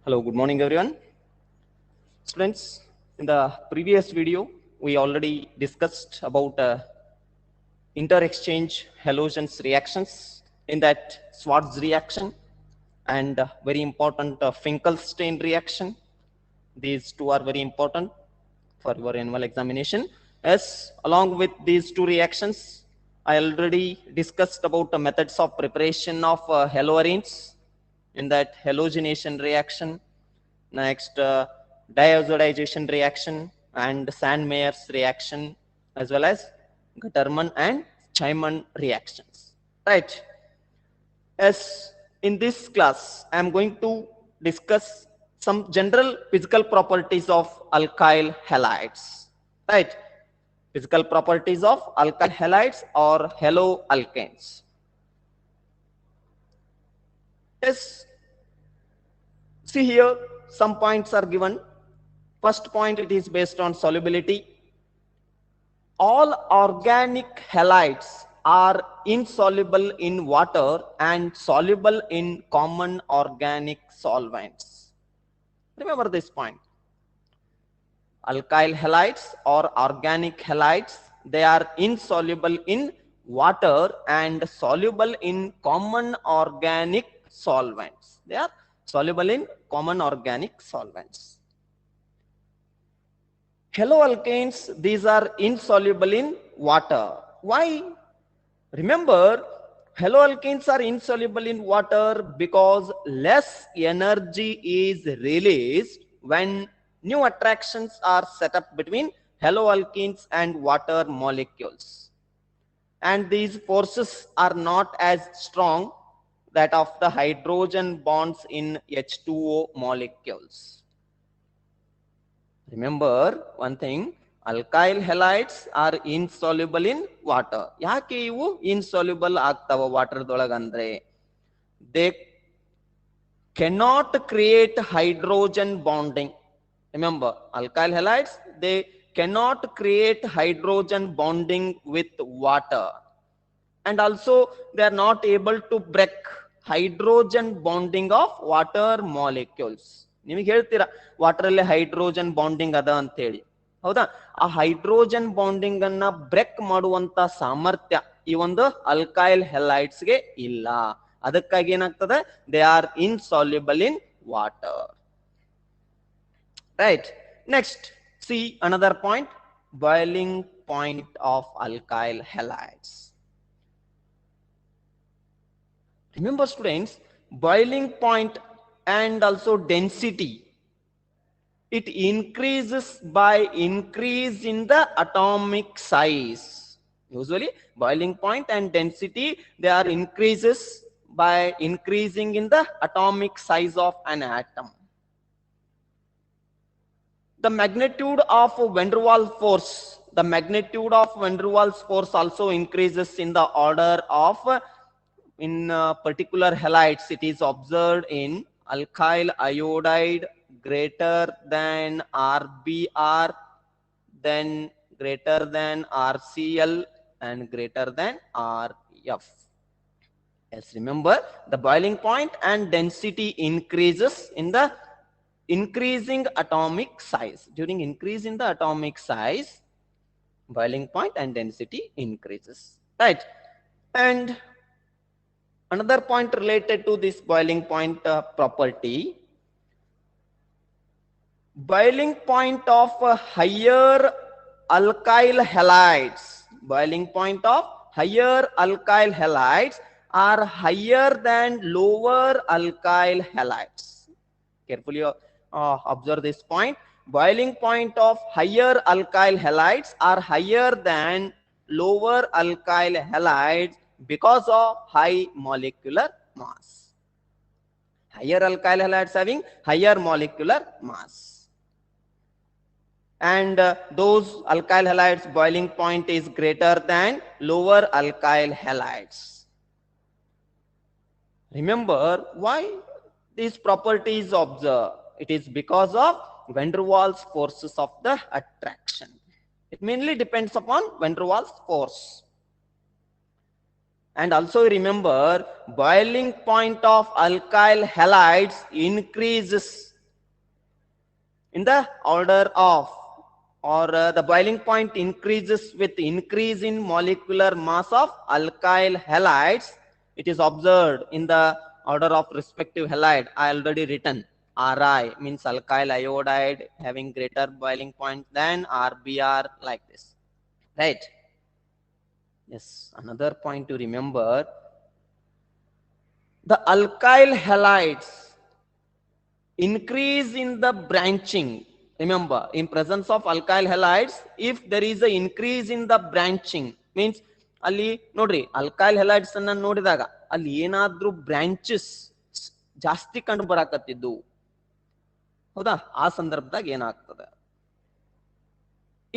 Hello, good morning everyone. Students, in the previous video, we already discussed about inter-exchange halogens reactions in that Schwarz reaction and very important Finkelstein reaction. These two are very important for your annual examination. As along with these two reactions, I already discussed about the methods of preparation of haloarenes in that halogenation reaction. Next, diazodization reaction and Sandmeyer's reaction, as well as Gattermann and Chaiman reactions. Right. As in this class, I am going to discuss some general physical properties of alkyl halides. Right. Physical properties of alkyl halides or haloalkanes. Yes. See here, some points are given. First point, it is based on solubility. All organic halides are insoluble in water and soluble in common organic solvents. Remember this point. Alkyl halides or organic halides, they are insoluble in water and soluble in common organic solvents. They are soluble in common organic solvents. Haloalkanes, these are insoluble in water. Why? Remember, haloalkanes are insoluble in water because less energy is released when new attractions are set up between haloalkenes and water molecules. And these forces are not as strong that of the hydrogen bonds in H2O molecules. Remember one thing, alkyl halides are insoluble in water. ಯಾಕೆ ಇವು insoluble ಆಗ್ತಾವ water ದೊಳಗಂದ್ರೆ they cannot create hydrogen bonding. Remember, alkyl halides, they cannot create hydrogen bonding with water, and also they are not able to break hydrogen bonding of water molecules. ನಿಮಗೆ ಹೇಳ್ತೀರಾ water ಅಲ್ಲಿ hydrogen bonding ಅದ ಅಂತ ಹೇಳಿ, ಹೌದಾ? ಆ hydrogen bonding ಅನ್ನ break ಮಾಡುವಂತ ಸಾಮರ್ಥ್ಯ ಈ ಒಂದು ಅಲ್ಕೈಲ್ ಹೆಲೈಡ್ಸ್ ಗೆ ಇಲ್ಲ. ಅದಕ್ಕಾಗಿ ಏನಾಗ್ತದೆ, they are insoluble in water. Right. Next, see another point, boiling point of alkyl halides. Remember students, boiling point and also density, it increases by increase in the atomic size. Usually boiling point and density, they are increases by increasing in the atomic size of an atom. The magnitude of van der Waals force, the magnitude of van der Waals force also increases in the order of, in particular halides, it is observed in alkyl iodide greater than RBr, then greater than RCl, and greater than RF. Yes, remember, the boiling point and density increases in the increasing atomic size. During increase in the atomic size, boiling point and density increases. Right. And another point related to this boiling point property, boiling point of higher alkyl halides, boiling point of higher alkyl halides are higher than lower alkyl halides. Carefully observe this point. Boiling point of higher alkyl halides are higher than lower alkyl halides because of high molecular mass. Higher alkyl halides having higher molecular mass, and those alkyl halides boiling point is greater than lower alkyl halides. Remember why these properties observed? It is because of van der Waals forces of the attraction. It mainly depends upon van der Waals force. And also remember, boiling point of alkyl halides increases in the order of, or the boiling point increases with increase in molecular mass of alkyl halides. It is observed in the order of respective halide. I already written. Ri means alkyl iodide having greater boiling point than RBr, like this, right? Yes, another point to remember, the alkyl halides increase in the branching. Remember, in presence of alkyl halides, if there is a increase in the branching, means ಅಲ್ಲಿ ನೋಡ್ರಿ alkyl halides ಅನ್ನ ನೋಡಿದಾಗ ಅಲ್ಲಿ ಏನಾದ್ರೂ branches ಜಾಸ್ತಿ ಕಂಡು ಬರಾಕತ್ತಿದ್ದು, ಹೌದಾ? ಆ ಸಂದರ್ಭದಾಗ ಏನಾಗ್ತದೆ,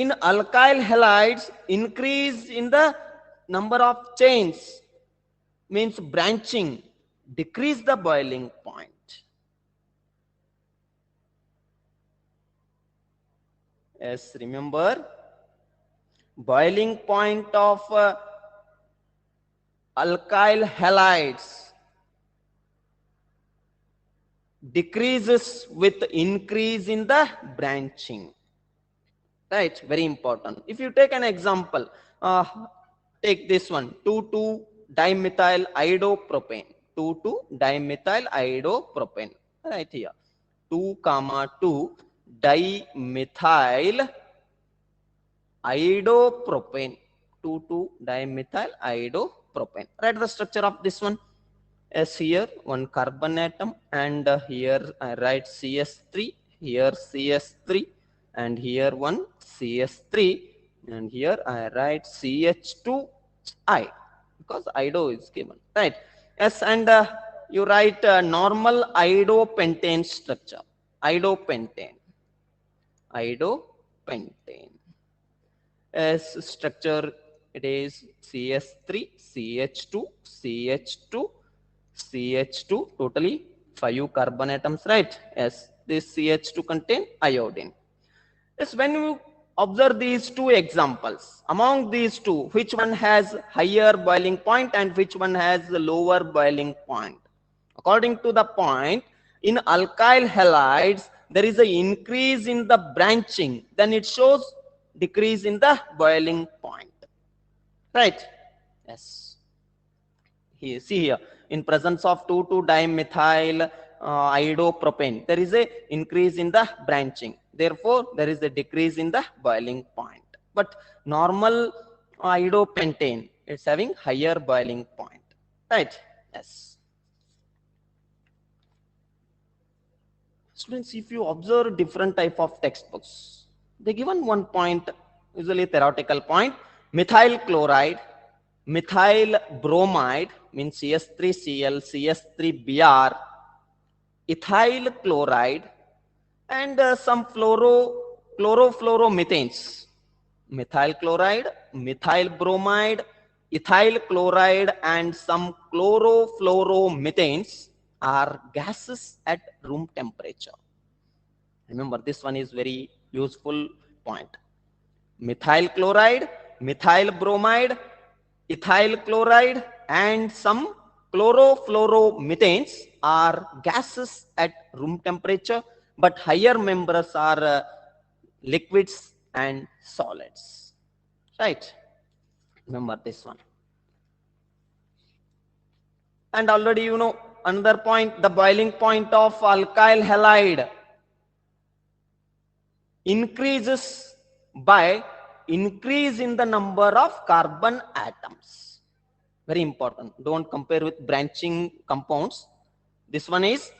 in alkyl halides increase in the number of chains means branching decrease the boiling point. Yes, remember, boiling point of alkyl halides decreases with increase in the branching, right? Very important. If you take an example, take this one, 2,2-dimethyl iodopropane, 2,2-dimethyl iodopropane, right here, 2,2-dimethyl iodopropane, 2,2-dimethyl iodopropane. Write the structure of this one. As here one carbon atom, and here I write CS3, here CS3, and here one CS3, and here I write CH2I because iodo is given, right? Yes, and you write normal iodopentane structure, iodopentane, iodopentane. As structure it is CS3, CH2, CH2, CH2, totally 5 carbon atoms, right? Yes, this CH2 contain iodine. Yes, when you observe these two examples, among these two, which one has higher boiling point and which one has lower boiling point? According to the point, in alkyl halides there is an increase in the branching, then it shows decrease in the boiling point, right? Yes, here, see here, in presence of 2,2-dimethyl iodopropane, there is a increase in the branching, therefore there is a decrease in the boiling point. But normal iodopentane, it's having higher boiling point, right? Yes. Students, if you observe different type of textbooks, they given one point, usually theoretical point, methyl chloride, methyl bromide means CS3Cl, CS3Br, ethyl chloride, and some chlorofluoromethanes, methyl chloride, methyl bromide, ethyl chloride, and some chlorofluoromethanes are gases at room temperature. Remember, this one is very useful point. Methyl chloride, methyl bromide, ethyl chloride, and some chlorofluoromethanes are gases at room temperature, but higher members are liquids and solids, right? Remember this one. And already you know another point, the boiling point of alkyl halide increases by increase in the number of carbon atoms. Very important. Don't compare with branching compounds. This one is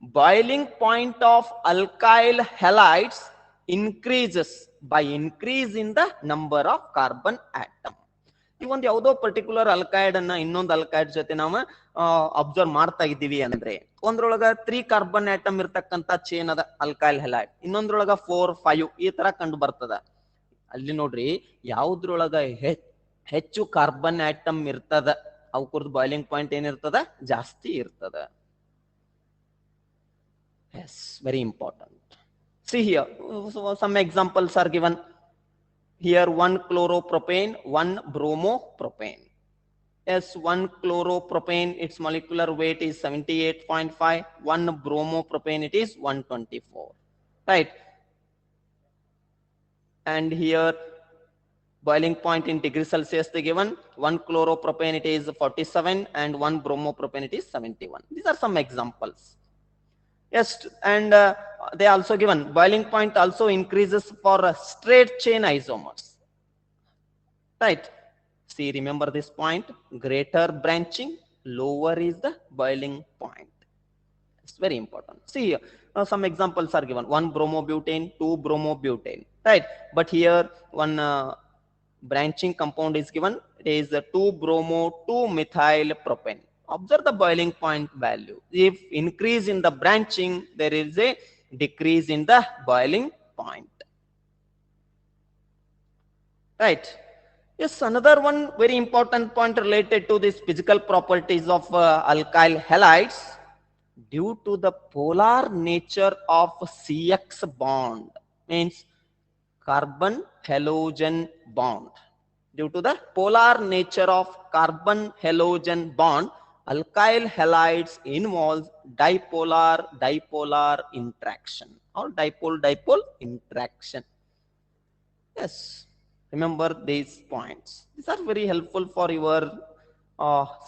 boiling point of alkyl halides increases by increase in the number of carbon atom. ಈ ಒಂದು ಯಾವುದೋ particular ಅಲ್ಕೈಡ್ ಅನ್ನ ಇನ್ನೊಂದು ಅಲ್ಕೈಡ್ ಜೊತೆ ನಾವು observe ಮಾಡ್ತಾ ಇದ್ದೀವಿ ಅಂದ್ರೆ, ಒಂದ್ರೊಳಗ 3 ಕಾರ್ಬನ್ ಆಟಮ್ ಇರ್ತಕ್ಕಂತ ಚೇನ್ ಅದ ಅಲ್ಕೈಲ್ ಹೆಲೈಡ್, ಇನ್ನೊಂದ್ರೊಳಗ 4, 5 ಈ ತರ ಕಂಡು ಬರ್ತದ. ಅಲ್ಲಿ ನೋಡ್ರಿ, ಯಾವ್ದ್ರೊಳಗ ಹೆಚ್ಚು ಕಾರ್ಬನ್ ಆಟಮ್ ಇರ್ತದ ಅವಕುರ್ದು ಬಾಯ್ಲಿಂಗ್ ಪಾಯಿಂಟ್ ಏನಿರ್ತದ, ಜಾಸ್ತಿ ಇರ್ತದ. Yes, very important. See here, so some examples are given. Here 1 chloropropane, 1 bromopropane. Yes, 1 chloropropane, its molecular weight is 78.5. 1 bromopropane, it is 124. Right. and here boiling point in degree Celsius they given. 1 chloropropane it is 47 and 1 bromopropane it is 71. These are some examples. Yes, and they also given boiling point also increases for straight chain isomers, right? See, remember this point, greater branching, lower is the boiling point. It's very important. See here, some examples are given. 1 bromobutane, 2 bromobutane, right? But here one branching compound is given. It is 2 bromo 2 methyl propane. Observe the boiling point value. If increase in the branching, there is a decrease in the boiling point, right? Yes, another one very important point related to this physical properties of alkyl halides. Due to the polar nature of CX bond, means carbon halogen bond, due to the polar nature of carbon halogen bond, alkyl halides involves dipolar interaction or dipole interaction. Yes, remember these points. These are very helpful for your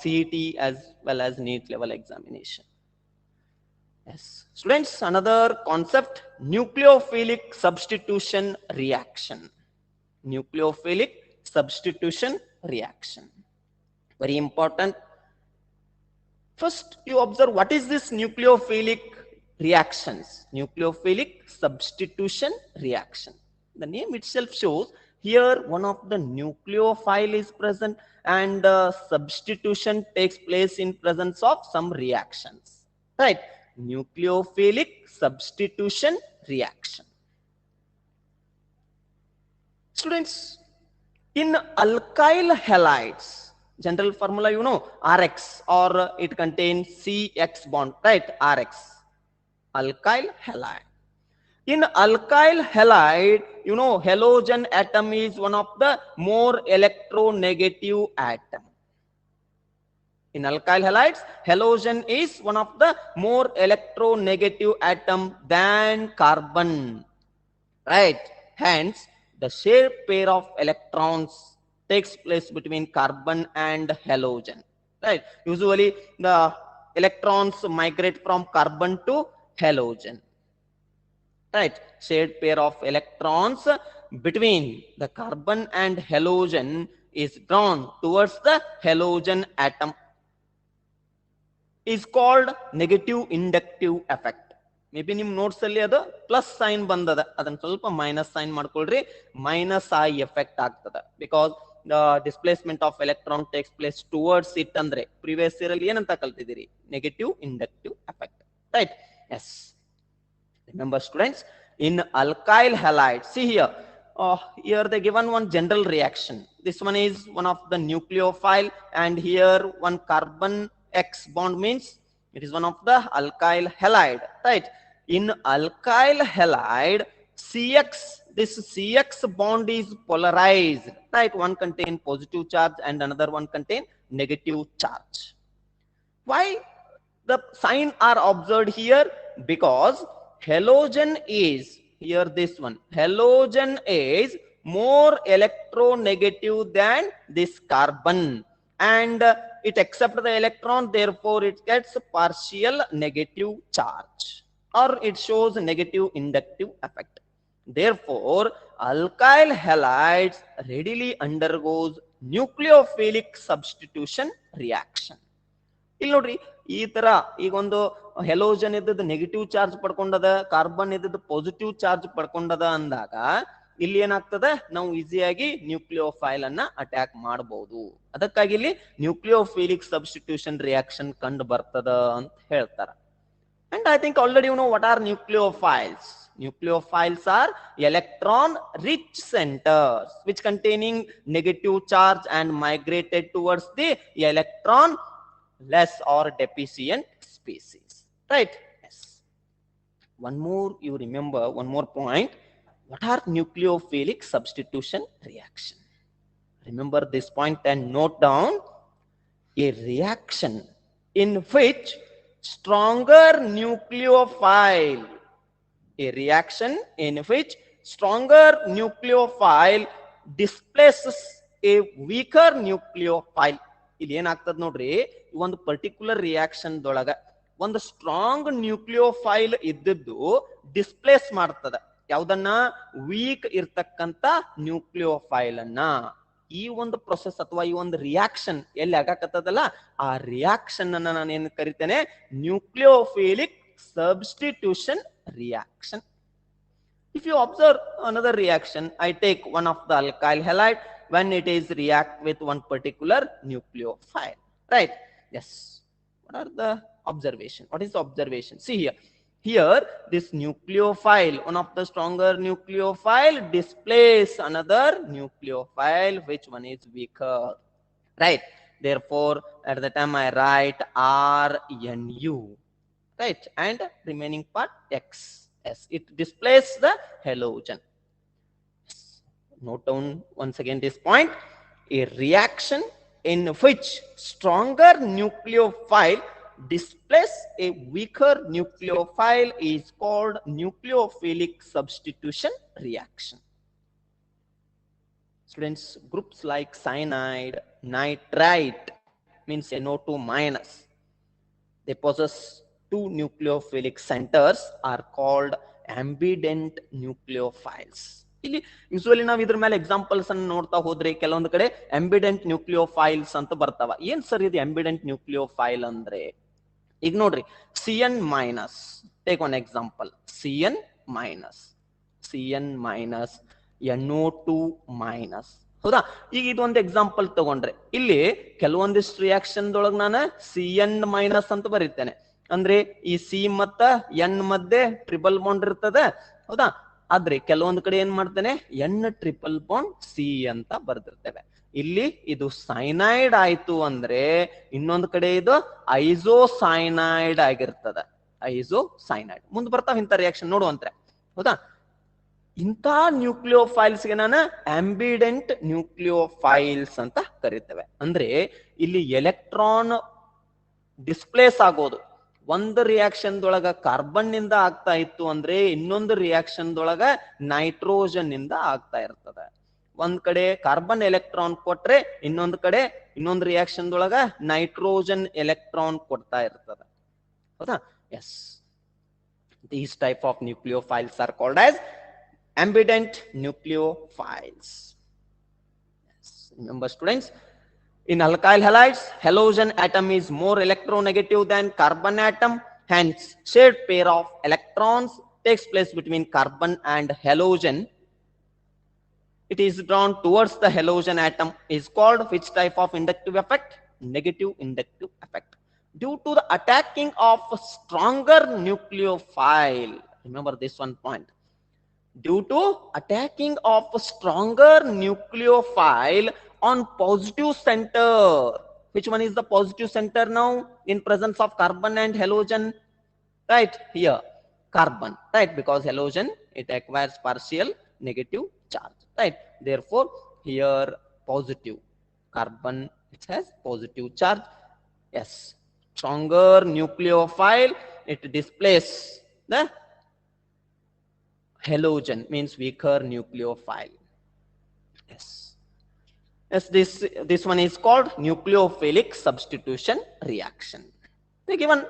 CET as well as NEET level examination. Yes, students, another concept, nucleophilic substitution reaction. Nucleophilic substitution reaction, very important. First, you observe what is this nucleophilic reactions. Nucleophilic substitution reaction, the name itself shows here one of the nucleophile is present and substitution takes place in presence of some reactions, right? Nucleophilic substitution reaction. Students, in alkyl halides, general formula you know, Rx, or it contains CX bond, right? Rx, alkyl halide. In alkyl halide, you know, halogen atom is one of the more electronegative atom. In alkyl halides, halogen is one of the more electronegative atom than carbon, right? Hence, the shared pair of electrons takes place between carbon and halogen, right? Usually, the electrons migrate from carbon to halogen, right? Shared pair of electrons between the carbon and halogen is drawn towards the halogen atom, is called negative inductive effect. Maybe ನಿಮ್ಮ notes ಅಲ್ಲಿ ಅದು plus sign ಬಂದದ, ಅದನ್ನ ಸ್ವಲ್ಪ minus sign ಮಾಡ್ಕೊಳ್ರಿ, minus I effect ಆಗ್ತದೆ. Because displacement of electron takes place towards it ಅಂದ್ರೆ previous year ಅಲ್ಲಿ ಏನಂತ ಕಲ್ತಿದ್ದೀರಿ, negative inductive effect, right? Yes, remember students, in alkyl halide, see here, here they given one general reaction. This one is one of the nucleophile, and here one carbon X bond means it is one of the alkyl halide, right? In alkyl halide, CX, this CX bond is polarized, right? One contain positive charge and another one contain negative charge. Why the sign are observed here? Because halogen is, here this one, halogen is more electronegative than this carbon, and it accepts the electron, therefore it gets partial negative charge, or it shows negative inductive effect. Therefore, alkyl halides readily undergoes nucleophilic substitution reaction. ಇಲ್ಲಿ ನೋಡ್ರಿ, ಈ ತರ ಈಗ ಒಂದು ಹೆಲೋಜನ್ ಇದ್ದದ್ದು negative charge ಪಡ್ಕೊಂಡದ, carbon ಇದ್ದದ್ದು positive charge ಪಡ್ಕೊಂಡದ ಅಂದಾಗ ಇಲ್ಲಿ ಏನಾಗ್ತದ, ನಾವು ಈಸಿಯಾಗಿ ನ್ಯೂಕ್ಲಿಯೋಫೈಲ್ ಅನ್ನ ಅಟ್ಯಾಕ್ ಮಾಡಬಹುದು. ಅದಕ್ಕಾಗಿ ಇಲ್ಲಿ ನ್ಯೂಕ್ಲಿಯೋಫಿಲಿಕ್ ಸಬ್ಸ್ಟಿಟ್ಯೂಷನ್ ರಿಯಾಕ್ಷನ್ ಕಂಡು ಬರ್ತದ ಅಂತ ಹೇಳ್ತಾರ. And I think already you know what are nucleophiles. Nucleophiles are electron-rich centers which containing negative charge and migrated towards the electron-less or deficient species. Right? Yes. One more, you remember one more point. What are nucleophilic substitution reaction? Remember this point and note down. A reaction in which stronger nucleophile, a reaction in which stronger nucleophile displaces a weaker nucleophile. ಇಲ್ಲಿ ಏನಾಗ್ತದ ನೋಡ್ರಿ, ಒಂದು particular reaction ದೊಳಗ ಒಂದು strong nucleophile ಇದ್ದದ್ದು displays ಮಾಡ್ತದ ಯಾವ್ದನ್ನ, weak ಇರ್ತಕ್ಕಂತ ನ್ಯೂಕ್ಲಿಯೋಫೈಲ್ ಅನ್ನ. ಈ ಒಂದು ಪ್ರೊಸೆಸ್ ಅಥವಾ ಈ ಒಂದು ರಿಯಾಕ್ಷನ್ ಎಲ್ಲಿ ಆಗಾಕತ್ತದಲ್ಲ, ಆ ರಿಯಾಕ್ಷನ್ ಅನ್ನ ನಾನು ಏನ್ ಕರಿತೇನೆ, nucleophilic substitution reaction. If you observe another reaction, I take one of the alkyl halide when it is react with one particular nucleophile, right? Yes. What are the observation? What is the observation? See here. Here, this nucleophile, one of the stronger nucleophile, displace another nucleophile, which one is weaker, right? Therefore, at the time I write RNU, right? And remaining part X. Yes, it displays the halogen. Note down once again this point. A reaction in which stronger nucleophile displace a weaker nucleophile is called nucleophilic substitution reaction. Students, groups like cyanide, nitrite, means NO2 minus, they possess two nucleophilic centers, are called ambident nucleophiles. ಇಲ್ಲಿ usually ನಾವು ಇದ್ರ ಮೇಲೆ examples ಅನ್ನು ನೋಡ್ತಾ ಹೋದ್ರೆ ಕೆಲವೊಂದು ಕಡೆ Ambidant nucleophiles ಅಂತ ಬರ್ತಾವ. ಏನ್ ಸರ್ ಇದು ಅಂಬಿಡೆಂಟ್ ನ್ಯೂಕ್ಲಿಯೋಫೈಲ್ ಅಂದ್ರೆ? ಈಗ ನೋಡ್ರಿ, CN minus, take one example, CN minus, NO2 minus, ಹೌದಾ? ಈಗ ಇದೊಂದು ಎಕ್ಸಾಂಪಲ್ ತಗೊಂಡ್ರೆ ಇಲ್ಲಿ ಕೆಲವೊಂದಿಷ್ಟು ರಿಯಾಕ್ಷನ್ ದೊಳಗೆ ನಾನು CN ಮೈನಸ್ ಅಂತ ಬರೀತೇನೆ. ಅಂದ್ರೆ ಈ ಸಿ ಮತ್ತ ಎನ್ ಮಧ್ಯೆ ಟ್ರಿಪಲ್ ಬಾಂಡ್ ಇರ್ತದೆ, ಹೌದಾ? ಆದ್ರೆ ಕೆಲವೊಂದು ಕಡೆ ಏನ್ ಮಾಡ್ತೇನೆ, ಎನ್ ಟ್ರಿಪಲ್ ಬಾಂಡ್ ಸಿ ಅಂತ ಬರ್ದಿರ್ತೇವೆ. ಇಲ್ಲಿ ಇದು ಸೈನೈಡ್ ಆಯ್ತು ಅಂದ್ರೆ ಇನ್ನೊಂದು ಕಡೆ ಇದು ಐಸೋಸೈನೈಡ್ ಆಗಿರ್ತದೆ, ಐಸೋಸೈನೈಡ್. ಮುಂದೆ ಬರ್ತಾವ ಇಂಥ ರಿಯಾಕ್ಷನ್ ನೋಡುವಂತ್ರೆ, ಹೌದಾ? ಇಂಥ ನ್ಯೂಕ್ಲಿಯೋಫೈಲ್ಸ್ ಗೆ ನಾನು ಆಂಬಿಡೆಂಟ್ ನ್ಯೂಕ್ಲಿಯೋಫೈಲ್ಸ್ ಅಂತ ಕರಿತೇವೆ. ಅಂದ್ರೆ ಇಲ್ಲಿ ಎಲೆಕ್ಟ್ರಾನ್ ಡಿಸ್ಪ್ಲೇಸ್ ಆಗೋದು ಒಂದು ರಿಯಾಕ್ಷನ್ ದೊಳಗ ಕಾರ್ಬನ್ ನಿಂದ ಆಗ್ತಾ ಇತ್ತು ಅಂದ್ರೆ ಇನ್ನೊಂದು ರಿಯಾಕ್ಷನ್ ದೊಳಗ ನೈಟ್ರೋಜನ್ ನಿಂದ ಆಗ್ತಾ ಇರ್ತದೆ. ಒಂದ್ ಕಡೆ ಕಾರ್ಬನ್ ಎಲೆಕ್ಟ್ರಾನ್ ಕೊಟ್ರೆ ಇನ್ನೊಂದು ಕಡೆ ಇನ್ನೊಂದು ರಿಯಾಕ್ಷನ್ ದೊಳಗ ನೈಟ್ರೋಜನ್ ಎಲೆಕ್ಟ್ರಾನ್ ಕೊಡ್ತಾ ಇರ್ತದೆ, ಹೌದಾ? Yes, these type of nucleophiles are called as ambident nucleophiles. Yes. Remember students, in alkyl halides, halogen atom is more electronegative than carbon atom. Hence, shared pair of electrons takes place between carbon and halogen. It is drawn towards the halogen atom. Is called which type of inductive effect? Negative inductive effect. Due to the attacking of a stronger nucleophile. Remember this one point. Due to attacking of a stronger nucleophile on positive center. Which one is the positive center now in presence of carbon and halogen? Right here, carbon, right? Because halogen, it acquires partial negative charge, right? Therefore, here positive, carbon, it has positive charge. Yes, stronger nucleophile, it displaces the halogen, means weaker nucleophile. Yes. Yes, this one is called nucleophilic substitution reaction. The given,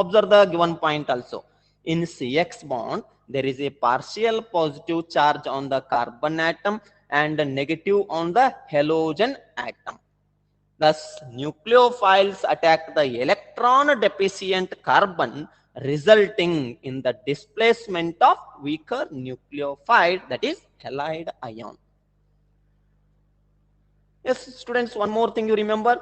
observe the given point also. In CX bond, there is a partial positive charge on the carbon atom and a negative on the halogen atom. Thus, nucleophiles attack the electron deficient carbon, resulting in the displacement of weaker nucleophile, that is halide ion. Yes, students, one more thing you remember,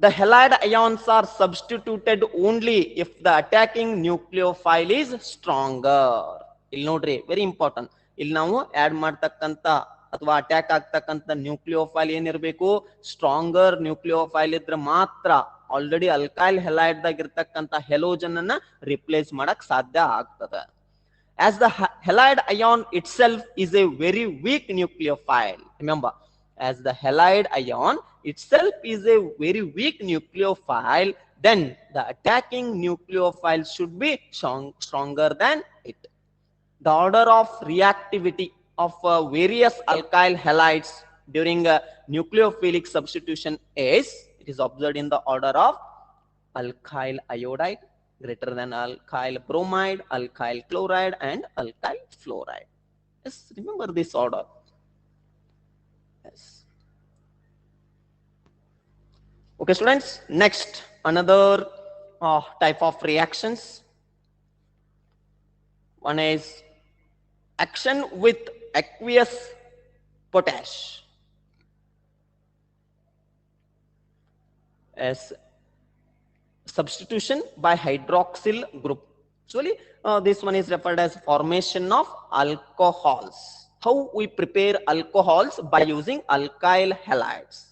the halide ions are substituted only if the attacking nucleophile is stronger. ಇಲ್ಲಿ ನೋಡ್ರಿ, very important. ಇಲ್ಲಿ ನಾವು add ಮಾಡ್ತಕ್ಕಂತ ಅಥವಾ attack ಆಗ್ತಕ್ಕಂತ nucleophile ಏನಿರಬೇಕು, stronger nucleophile ಇದ್ರೆ ಮಾತ್ರ already alkyl halide ದಾಗ ಇರ್ತಕ್ಕಂತ ಹೆಲೋಜನ್ ಅನ್ನ ರಿಪ್ಲೇಸ್ ಮಾಡಕ್ ಸಾಧ್ಯ ಆಗ್ತದೆ. As the halide ion itself is a very weak nucleophile. Remember, as the halide ion itself is a very weak nucleophile, then the attacking nucleophile should be stronger than it. The order of reactivity of various alkyl halides during nucleophilic substitution is, it is observed in the order of alkyl iodide greater than alkyl bromide, alkyl chloride, and alkyl fluoride. Yes, remember this order. Yes. Okay, students, next, another type of reactions. One is action with aqueous potash. As substitution by hydroxyl group. Actually, this one is referred as formation of alcohols. How we prepare alcohols? By using alkyl halides.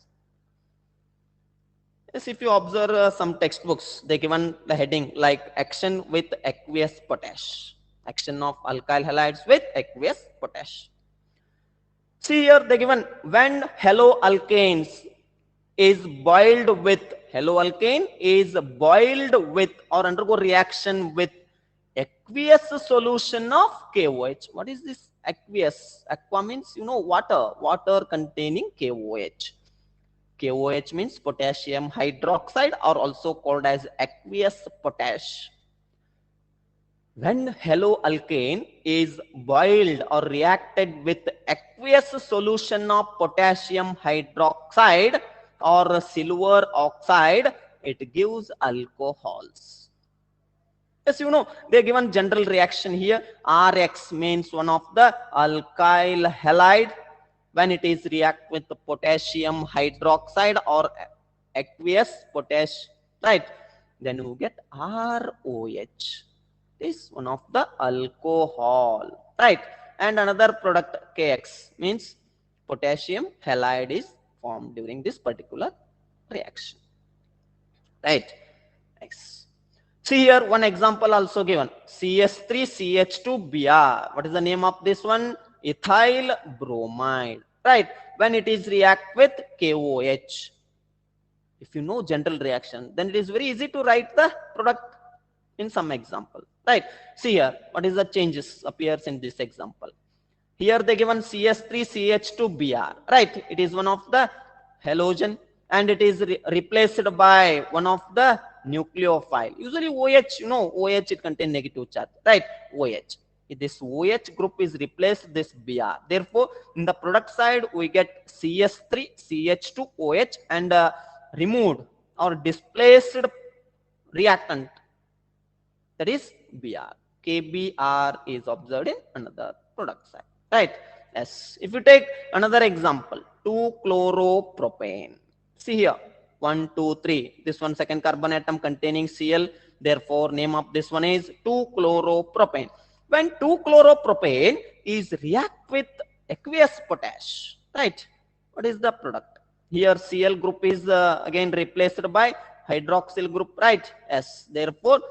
Yes, if you observe some textbooks, they given the heading like action with aqueous potash. Action of alkyl halides with aqueous potash. See here, they given when haloalkanes is boiled with, haloalkane is boiled with or undergo reaction with aqueous solution of KOH. What is this aqueous? Aqua means, you know, water, water containing KOH. KOH means potassium hydroxide, or also called as aqueous potash. When haloalkane is boiled or reacted with aqueous solution of potassium hydroxide or silver oxide, it gives alcohols. Yes, you know, they are given general reaction here. RX means one of the alkyl halide. When it is react with the potassium hydroxide or aqueous potash, right, then you get ROH. This one of the alcohol, right? And another product KX means potassium halide is formed during this particular reaction, right? Next, see here one example also given, CS3CH2Br. What is the name of this one? Ethyl bromide, right? When it is react with KOH, if you know general reaction, then it is very easy to write the product in some example, right? See here, what is the changes appears in this example. Here they given CS3CH2Br, right? It is one of the halogen and it is replaced by one of the nucleophile. Usually OH, you know, OH it contains negative charge, right? OH. This OH group is replaced this Br. Therefore, in the product side, we get CS3CH2OH and removed or displaced reactant, that is Br. KBr is observed in another product side, right? Yes. If you take another example, 2-chloropropane. See here, 1, 2, 3. This one second carbon atom containing Cl. Therefore, name of this one is 2-chloropropane. When 2-chloropropane is react with aqueous potash, right? What is the product? Here Cl group is again replaced by hydroxyl group, right? Yes. Therefore,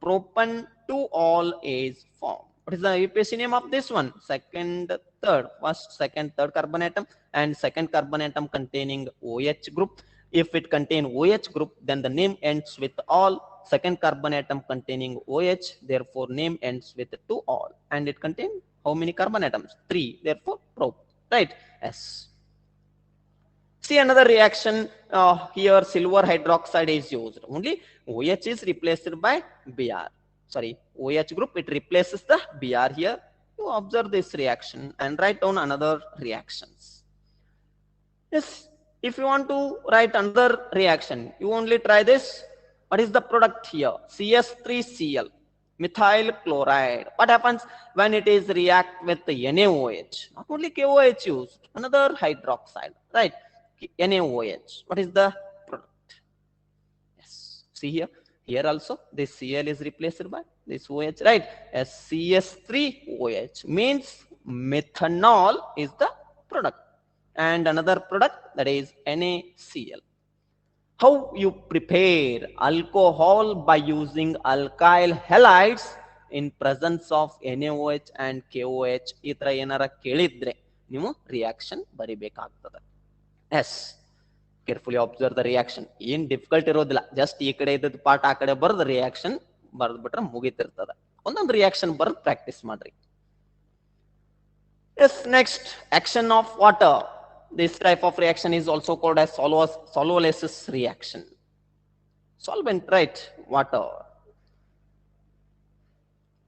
propan-2-ol is formed. What is the UPSC name of this one? Second, third. First, second, third carbon atom and second carbon atom containing OH group. If it contain OH group, then the name ends with all. Second carbon atom containing OH, therefore name ends with 2-ol. And it contains how many carbon atoms? 3. Therefore, prop. Right? Yes. See another reaction. Here silver hydroxide is used. Only OH is replaced by Br. Sorry, OH group, it replaces the Br here. You observe this reaction and write down another reactions. Yes, if you want to write another reaction, you only try this. What is the product here? CS3Cl, methyl chloride. What happens when it is react with the NaOH? Not only KOH used, another hydroxide, right? NaOH. What is the product? Yes. See here. Here also this Cl is replaced by this OH, right? As CS3OH means methanol is the product. And another product, that is NaCl. How you prepare alcohol? By using alkyl halides in presence of NaOH and KOH. ಈ ತರ ಏನಾರ ಕೇಳಿದ್ರೆ ನೀವು reaction ಬರಿಬೇಕಾಗ್ತದೆ. Yes, carefully observe the reaction. ಏನ್ difficult ಇರೋದಿಲ್ಲ, just ಈ ಕಡೆ ಇದ್ದದ ಪಾರ್ಟ್ ಆ ಕಡೆ ಬರೆದು ರಿಯಾಕ್ಷನ್ ಬರೆದ್ಬಿಟ್ರೆ ಮುಗಿತಿರ್ತದ. ಒಂದೊಂದು ರಿಯಾಕ್ಷನ್ ಬರೆದು ಪ್ರಾಕ್ಟೀಸ್ ಮಾಡ್ರಿ. Yes, next, action of water. This type of reaction is also called as solvolysis reaction. Solvent, right? Water.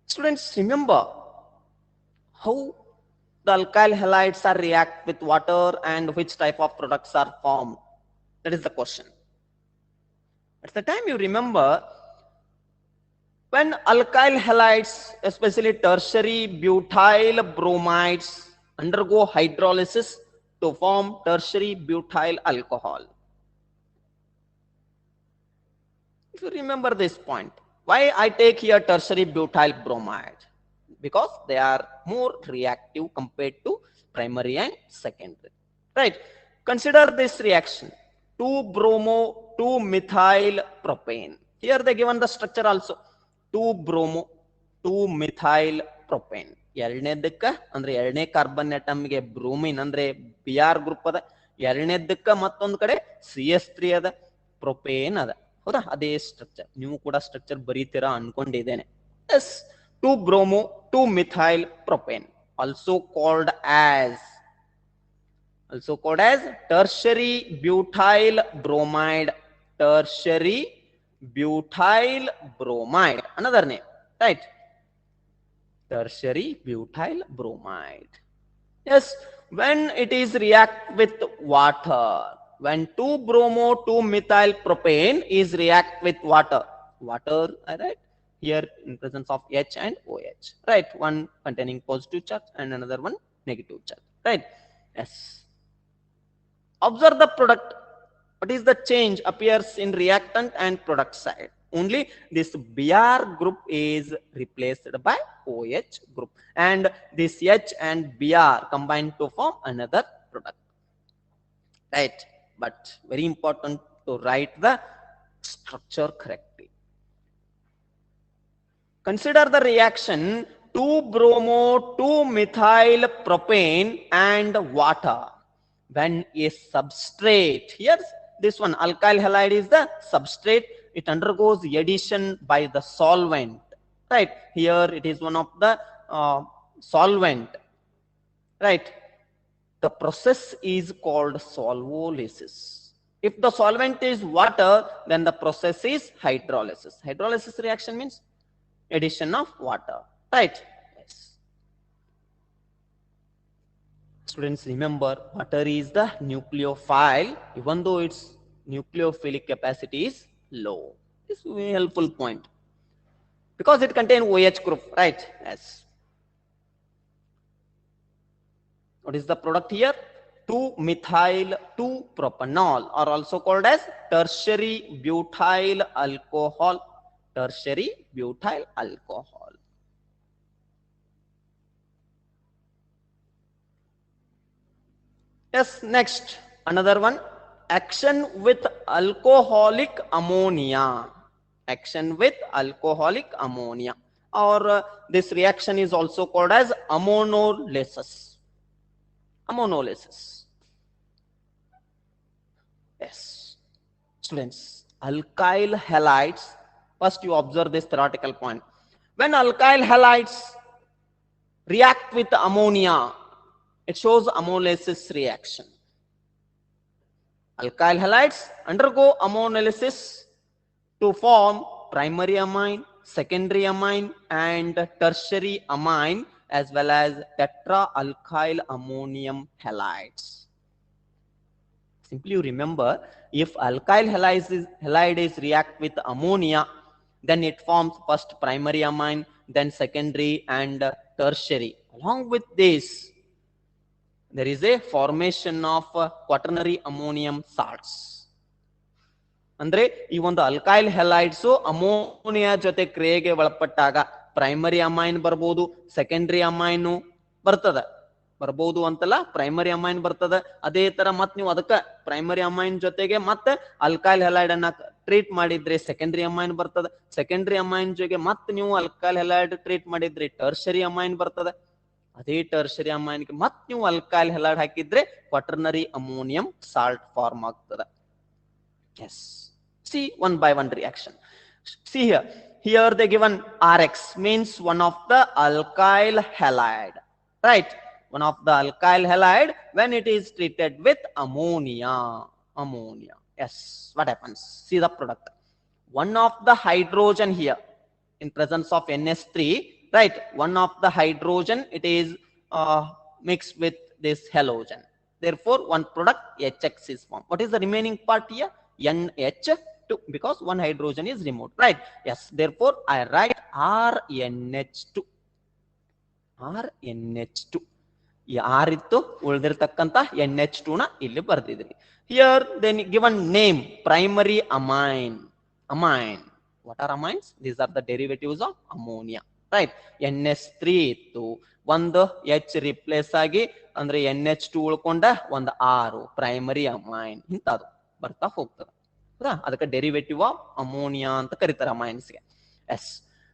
Students, remember how the alkyl halides are react with water and which type of products are formed. That is the question. At the time you remember, when alkyl halides, especially tertiary butyl bromides, undergo hydrolysis to form tertiary butyl alcohol. If you remember this point, why I take here tertiary butyl bromide? Because they are more reactive compared to primary and secondary. Right? Consider this reaction. 2-bromo, 2-methyl propane. Here they given the structure also. 2-bromo, 2-methyl propane. ಎರಡನೇದಕ್ಕ ಅಂದ್ರೆ ಎರಡನೇ carbon ಅಟಮ್ಗೆ bromine ಅಂದ್ರೆ Br group ಅದ, ಎರಡನೇದಕ್ಕ ಮತ್ತೊಂದು ಕಡೆ CH3 ಅದ, propane ಅದ. ಹೌದಾ? ಅದೇ ಸ್ಟ್ರಕ್ಚರ್. ನೀವು ಕೂಡ ಸ್ಟ್ರಕ್ಚರ್ ಬರೀತೀರಾ ಅನ್ಕೊಂಡಿದ್ದೇನೆ. Yes, 2-bromo, 2-methyl propane, also called as tertiary butyl bromide. Tertiary butyl bromide, another name, right? Tertiary butyl bromide. Yes, when it is react with water, when 2-bromo, 2-methyl propane is react with water, right? Here in presence of H and OH, right? One containing positive charge and another one negative charge, right? Yes. Observe the product. What is the change appears in reactant and product side? Only this Br group is replaced by OH group, and this H and Br combine to form another product, right? But very important to write the structure correctly. Consider the reaction 2-bromo, 2-methyl propane and water. When a substrate, here's this one, alkyl halide is the substrate, it undergoes addition by the solvent, right? Here it is one of the solvent, right? The process is called solvolysis. If the solvent is water, then the process is hydrolysis. Hydrolysis reaction means addition of water, right? Yes. Students, remember, water is the nucleophile, even though its nucleophilic capacity is low. This is a very helpful point because it contains OH group, right? Yes. What is the product here? 2-methyl 2-propanol, or also called as tertiary butyl alcohol. Tertiary butyl alcohol. Yes, next, another one, action with alcoholic ammonia. Action with alcoholic ammonia, or this reaction is also called as ammonolysis. Ammonolysis. Yes. Students, alkyl halides, first you observe this theoretical point. When alkyl halides react with ammonia, it shows ammonolysis reaction. Alkyl halides undergo ammonolysis to form primary amine, secondary amine, and tertiary amine, as well as tetra-alkyl ammonium halides. Simply you remember, if alkyl halide is react with ammonia, then it forms first primary amine, then secondary and tertiary. Along with this, there is a formation of quaternary ammonium salts. ಅಂದ್ರೆ ಈ ಒಂದು alkyl halides ammonia ಜೊತೆ ಕ್ರಿಯೆಗೆ ಒಳಪಟ್ಟಾಗ primary amine ಬರ್ಬೋದು, secondary amine ಬರ್ಬೋದು ಅಂತಲ್ಲ, primary amine ಬರ್ತದ. ಅದೇ ತರ ಮತ್ ನೀವು ಅದಕ್ಕೆ ಪ್ರೈಮರಿ ಅಮೈನ್ ಜೊತೆಗೆ ಮತ್ತೆ ಅಲ್ಕೈಲ್ ಹ್ಯಾಲೈಡ್ ಅನ್ನ ಟ್ರೀಟ್ ಮಾಡಿದ್ರೆ ಸೆಕೆಂಡರಿ ಅಮೈನ್ ಬರ್ತದ. ಸೆಕೆಂಡರಿ ಅಮೈನ್ ಜೊತೆಗೆ ಮತ್ತೆ ನೀವು ಅಲ್ಕೈಲ್ ಹ್ಯಾಲೈಡ್ ಟ್ರೀಟ್ ಮಾಡಿದ್ರೆ ಟರ್ಷರಿ ಅಮೈನ್ ಬರ್ತದ. ಅದೇ ಟರ್ಷರಿ ಅಮೈನ್ಗೆ ಮತ್ತೆ ನೀವು ಅಲ್ಕೈಲ್ ಹ್ಯಾಲೈಡ್ ಹಾಕಿದ್ರೆ ಕ್ವಾಟರ್ನರಿ ಅಮೋನಿಯಂ ಸಾಲ್ಟ್ ಫಾರ್ಮ್ ಆಗ್ತದೆ. Yes. See one by one reaction. See here. Here they given Rx means one of the alkyl halide. Right. one of the alkyl halide when it is treated with ammonia. Yes, what happens? See the product. One of the hydrogen here in presence of NH3, right? One of the hydrogen, it is mixed with this halogen. Therefore, one product HX is formed. What is the remaining part here? NH2, because one hydrogen is removed, right? Yes. Therefore, I write RNH2. RNH2. ಈ R ಇತ್ತು, ಉಳಿದಿರತಕ್ಕಂತ NH2 ನ ಇಲ್ಲಿ ಬರ್ದಿದ್ರಿ. Here then given name primary amine. What are amines? These are the derivatives of ammonia, right? NH3 ಇತ್ತು, ಒಂದು H replace ಆಗಿ ಅಂದ್ರೆ NH2 ಉಳ್ಕೊಂಡ ಒಂದು R primary amine ಇಂತದು ಬರ್ತಾ ಹೋಗ್ತದೆ. ಹೌದಾ? ಅದಕ್ಕೆ ಡೆರಿವೇಟಿವ್ ಆಫ್ ಅಮೋನಿಯಾ ಅಂತ ಕರೀತಾರೆ ಅಮೈನ್ಸ್ಗೆ. S.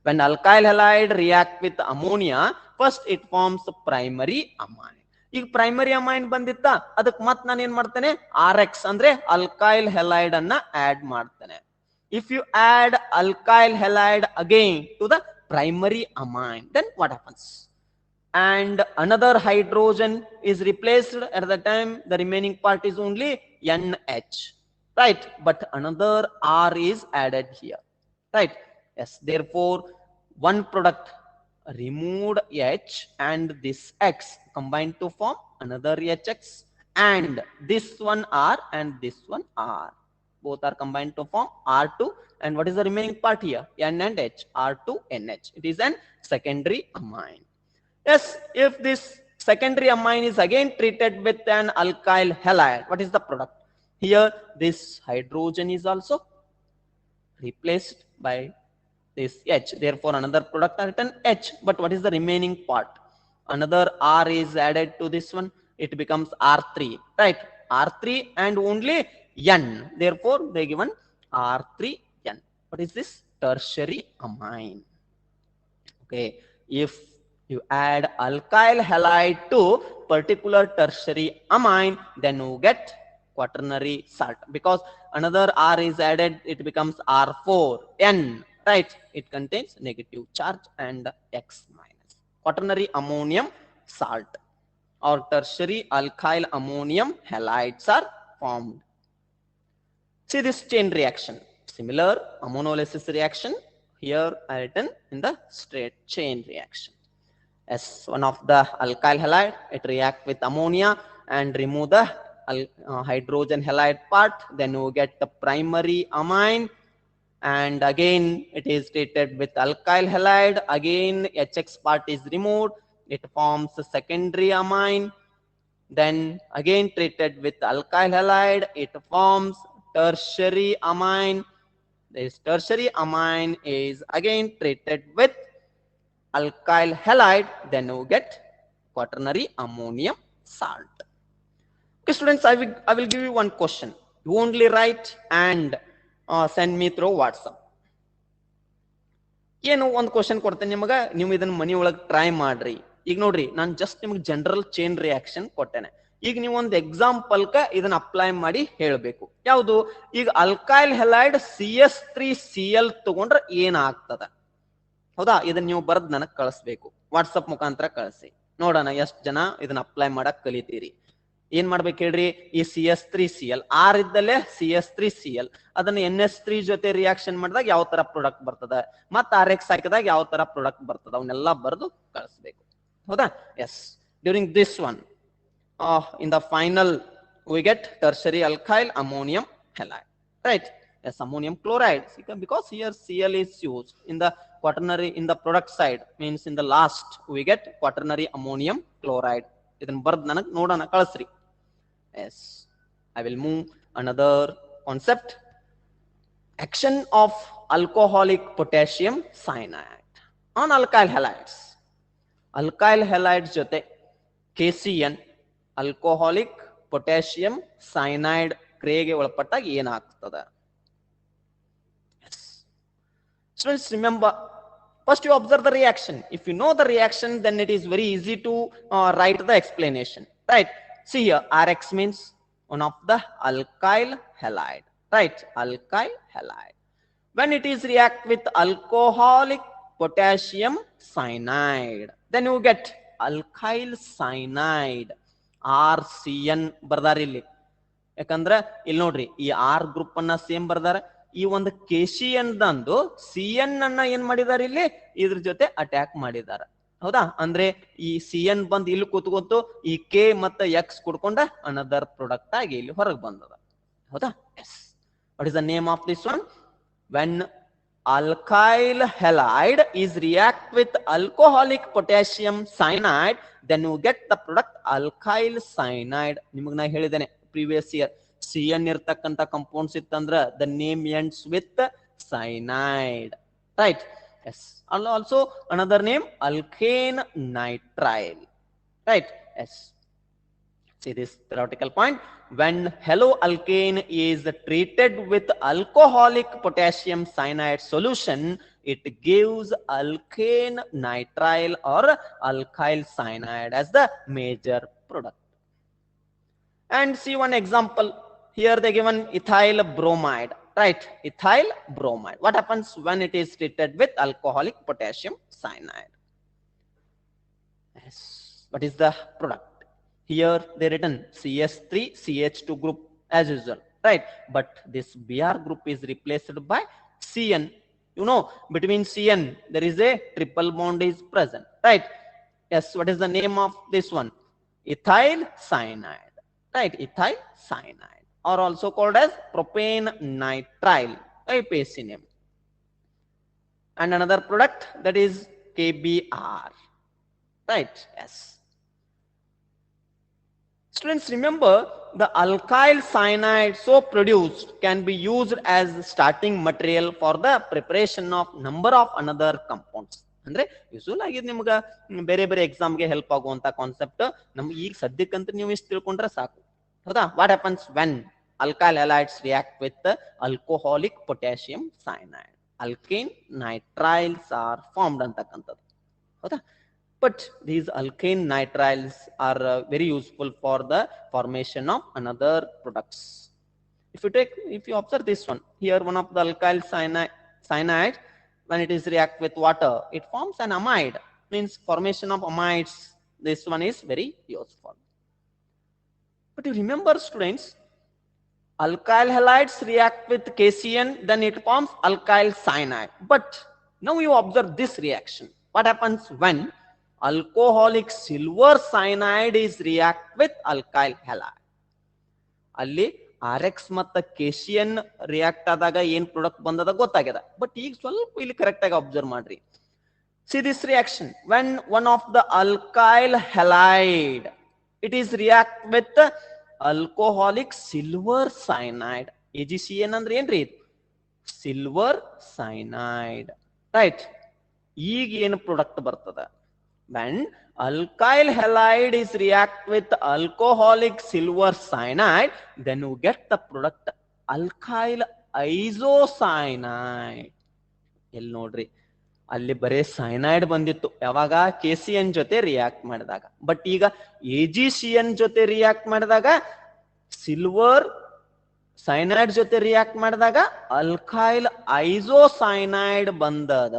When alkyl halide react with ammonia, first it forms primary amine. ಈಗ ಪ್ರೈಮರಿ ಅಮೈನ್ ಬಂದಿತ್ತ, ಅದಕ್ಕೆ ಮತ್ತೆ ನಾನು ಏನ್ ಮಾಡ್ತೇನೆ? RX ಅಂದ್ರೆ alkyl halide ಅನ್ನ ಆಡ್ ಮಾಡ್ತೇನೆ. If you add alkyl halide again to the primary amine, then what happens? And another hydrogen is replaced. At the time the remaining part is only NH, right? But another R is added here, right? Yes. Therefore, one product removed H and this X combined to form another HX, and this one R and this one R. Both are combined to form R2. And what is the remaining part here? N and H. R2NH. It is an secondary amine. Yes, if this secondary amine is again treated with an alkyl halide, what is the product? Here, this hydrogen is also replaced by this H. Therefore, another product are written H. But what is the remaining part? Another R is added to this one. It becomes R3, right? R3 and only N. Therefore, they given R3N. What is this? Tertiary amine. Okay. If you add alkyl halide to particular tertiary amine, then you get quaternary salt. Because another R is added, it becomes R4N. Right? It contains negative charge and X minus. Quaternary ammonium salt or tertiary alkyl ammonium halides are formed. See this chain reaction. Similar ammonolysis reaction. Here I written in the straight chain reaction. As one of the alkyl halide, it react with ammonia and remove the hydrogen halide part. Then you get the primary amine. And again it is treated with alkyl halide. Again HX part is removed. It forms a secondary amine. Then again treated with alkyl halide. It forms tertiary amine. This tertiary amine is again treated with alkyl halide. Then you get quaternary ammonium salt. Okay, students, I will give you one question. You only write and send me through WhatsApp. ಏನು ಒಂದು question ಕೊಡ್ತೇನೆ ನಿಮಗೆ, ನೀವು ಇದನ್ನ ಮನಿ ಒಳಗೆ try ಮಾಡ್ರಿ. ಈಗ ನೋಡ್ರಿ, ನಾನು ಜಸ್ಟ್ ನಿಮಗೆ ಜನರಲ್ ಚೈನ್ ರಿಯಾಕ್ಷನ್ ಕೊಟ್ಟೇನೆ. ಈಗ ನೀವು ಒಂದು ಎಕ್ಸಾಂಪಲ್ಕ ಇದನ್ನ ಅಪ್ಲೈ ಮಾಡಿ ಹೇಳಬೇಕು. ಯಾವುದು? ಈಗ ಅಲ್ಕೈಲ್ ಹೆಲೈಡ್ CS3Cl ತಗೊಂಡ್ರೆ ಏನಾಗ್ತದ? ಹೌದಾ? ಇದನ್ನ ನೀವು ಬರೆದು ನನಗೆ ಕಳಿಸ್ಬೇಕು. ವಾಟ್ಸಪ್ ಮುಖಾಂತರ ಕಳಿಸಿ, ನೋಡೋಣ ಎಷ್ಟು ಜನ ಇದನ್ನ ಅಪ್ಲೈ ಮಾಡಕ್ ಕಲಿತೀರಿ. ಏನ್ ಮಾಡ್ಬೇಕು ಹೇಳ್ರಿ? ಈ CS3Cl R ಇದ್ದಲ್ಲೇ CS3Cl ಅದನ್ನ NH3 ಜೊತೆ ರಿಯಾಕ್ಷನ್ ಮಾಡಿದಾಗ ಯಾವ ತರ ಪ್ರಾಡಕ್ಟ್ ಬರ್ತದ, ಮತ್ತ RX ಹಾಕಿದಾಗ ಯಾವ ತರ ಪ್ರಾಡಕ್ಟ್ ಬರ್ತದ, ಅವನ್ನೆಲ್ಲ ಬರೆದು ಕಳಿಸ್ಬೇಕು. ಹೌದಾ? Yes. During this one in the final we get tertiary alkyl ammonium halide, right? Yes, ammonium chloride, because here Cl is used in the quaternary, in the product side, means in the last we get quaternary ammonium chloride. ಇದನ್ನ ಬರೆದು ನನಗೆ ನೋಡೋಣ ಕಳಿಸ್ರಿ. Yes, I will move another concept. Action of alcoholic potassium cyanide on alkyl halides. Alkyl halides ಜೊತೆ KCN alcoholic potassium cyanide ಕ್ರಿಯೆಗೆ ಒಳಪಟ್ಟಾಗ ಏನಾಗ್ತದೆ? Students, remember, first you observe the reaction. If you know the reaction, then it is very easy to write the explanation, right? See here, RX means one of the alkyl halide, right? Alkyl halide. When it is react with alcoholic potassium cyanide, then you get alkyl cyanide RCN ಬರ್ದಾರ ಇಲ್ಲಿ. ಯಾಕಂದ್ರ ಇಲ್ಲಿ ನೋಡ್ರಿ ಈ R group ಅನ್ನ same ಬರ್ದಾರ, ಈ ಒಂದು KCN ದಂದು CN ಅನ್ನ ಏನ್ ಮಾಡಿದಾರೆ ಇಲ್ಲಿ ಇದ್ರ ಜೊತೆ ಅಟ್ಯಾಕ್ ಮಾಡಿದಾರ. ಹೌದಾ, ಅಂದ್ರೆ ಈ CN ಬಂದ್ ಇಲ್ಲಿ ಕೂತ್ಕೊತು ಈ K ಮತ್ತೆ X ಕುಡ್ಕೊಂಡ ಅನದರ್ ಪ್ರಾಡಕ್ಟ್ ಆಗಿ ಇಲ್ಲಿ ಹೊರಗೆ ಬಂದದ. ಹೌದಾ, yes. What is the name of this one? When alkyl halide is react with alcoholic potassium cyanide, then you get the product alkyl cyanide. ನಿಮಗೆ ನಾ ಹೇಳಿದ್ದೇನೆ ಪ್ರೀವಿಯಸ್ ಇಯರ್ CN ಇರ್ತಕ್ಕಂಥ ಕಂಪೌಂಡ್ಸ್ ಇತ್ತಂದ್ರ the name ends with cyanide, right? Yes. Also another name alkane nitrile, right? Yes. See this theoretical point. When haloalkane is treated with alcoholic potassium cyanide solution, it gives alkane nitrile or alkyl cyanide as the major product. And see one example. Here they given ethyl bromide, right? Ethyl bromide. What happens when it is treated with alcoholic potassium cyanide? Yes. What is the product? Here they written CS3CH2 group as usual, right? But this Br group is replaced by CN. You know, between CN there is a triple bond is present, right? Yes. What is the name of this one? Ethyl cyanide, right? Ethyl cyanide, or also called as propane nitrile, IPAC name. And another product that is KBr, right? Yes. Students, remember the alkyl cyanide so produced can be used as starting material for the preparation of number of another compounds. ಅಂದ್ರೆ usual ಆಗಿ ನಿಮ್ಗೆ ಬೇರೆ ಬೇರೆ ಎಕ್ಸಾಮ್ಗೆ help ಆಗುವಂತ concept ನಮ್ಗೆ ಈಗ ಸದ್ಯಕ್ಕಂತ ನೀವು ಇಷ್ಟು ತಿಳ್ಕೊಂಡ್ರೆ ಸಾಕು. ಹೌದಾ? What happens when alkyl halides react with alcoholic potassium cyanide? Alkane nitriles are formed ಅಂತಕ್ಕಂಥದ್ದು. ಹೌದಾ? But these alkane nitriles are very useful for the formation of another products. If you observe this one, here one of the alkyl cyanide, when it is react with water, it forms an amide, means formation of amides. This one is very useful. But you remember, students, alkyl halides react with KCN, then it forms alkyl cyanide. But now you observe this reaction. What happens when alcoholic silver cyanide is react with alkyl halide? ಅಲ್ಲಿ RX ಮತ್ತು KCN react ಆದಾಗ ಏನ್ product ಬಂದದ ಗೊತ್ತಾಗ್ಯದ. But ಈಗ ಸ್ವಲ್ಪ ಇಲ್ಲಿ correct ಆಗಿ observe ಮಾಡ್ರಿ. See this reaction. When one of the alkyl halide, it is react with alcoholic silver cyanide. AgCN ಅಂದ್ರೆ ಏನ್ರಿ? Silver cyanide, right? ಈಗ ಏನು ಪ್ರಾಡಕ್ಟ್ ಬರ್ತದ? When alkyl halide is react with alcoholic silver cyanide, then you get the product alkyl isocyanide. ಎಲ್ಲಿ ನೋಡ್ರಿ, ಅಲ್ಲಿ ಬರೇ cyanide ಬಂದಿತ್ತು ಯಾವಾಗ KCN ಜೊತೆ ರಿಯಾಕ್ಟ್ ಮಾಡಿದಾಗ. ಬಟ್ ಈಗ AgCN ಜೊತೆ ರಿಯಾಕ್ಟ್ ಮಾಡಿದಾಗ, ಸಿಲ್ವರ್ ಸೈನೈಡ್ ಜೊತೆ ರಿಯಾಕ್ಟ್ ಮಾಡಿದಾಗ alkyl isocyanide ಬಂದದ.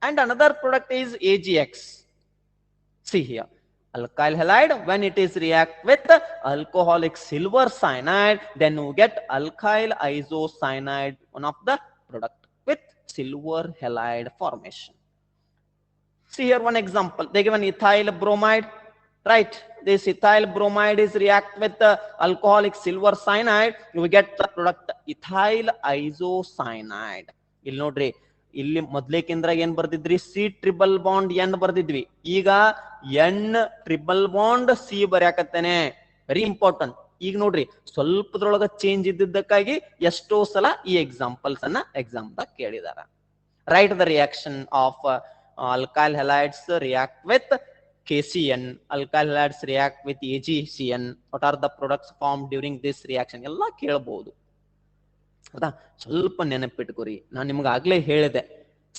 And another product is AgX. See here, alkyl halide, when it is react with alcoholic silver cyanide, then you get alkyl isocyanide, one of the product with silver halide formation. See here one example. They give an ethyl bromide, right? This ethyl bromide is react with alcoholic silver cyanide, you get the product ethyl isocyanide. ಇಲ್ಲಿ ನೋಡ್ರಿ, ಇಲ್ಲಿ ಮೊದ್ಲೇಕಿಂದ್ರ ಏನ್ ಬರ್ದಿದ್ರಿ? C triple bond N ಬರ್ದಿದ್ವಿ. ಈಗ N triple bond C ಬರ್ಯಾಕತ್ತೇನೆ. Very important. ಈಗ ನೋಡ್ರಿ, ಸ್ವಲ್ಪದ್ರೊಳಗ ಚೇಂಜ್ ಇದ್ದಿದ್ದಕ್ಕಾಗಿ ಎಷ್ಟೋ ಸಲ ಈ ಎಕ್ಸಾಂಪಲ್ಸ್ ಅನ್ನ ಎಕ್ಸಾಮ್ ದಾಗ ಕೇಳಿದಾರ. Write the reaction of alkyl halides react with KCN, alkyl halides react with AgCN. What are the products formed during this reaction? ಎಲ್ಲ ಕೇಳಬಹುದು. ಹೌದಾ? ಸ್ವಲ್ಪ ನೆನಪಿಟ್ಕೋರಿ. ನಾನು ನಿಮ್ಗೆ ಆಗ್ಲೇ ಹೇಳಿದೆ,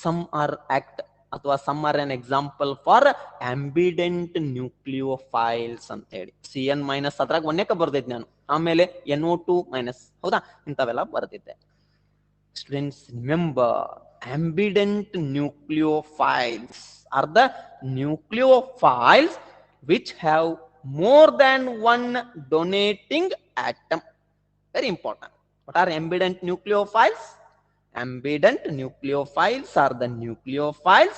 ಸಮ್ ಆರ್ ಆಕ್ಟ್ ಅಥವಾ some are an example for ambident nucleophiles ಅಂತ ಹೇಳಿ. CN ಮೈನಸ್ ಅದ್ರಾಗ ಒಂದೇಕ ಬರ್ದಿದ್ದೆ ನಾನು, ಆಮೇಲೆ NO2 ಮೈನಸ್. ಹೌದಾ? ಇಂಥವೆಲ್ಲ ಬರ್ದಿದ್ದೆ. Students, remember ambident nucleophiles are the nucleophiles which have more than one donating atom. Very important. What are ambident nucleophiles? Ambident nucleophiles are the nucleophiles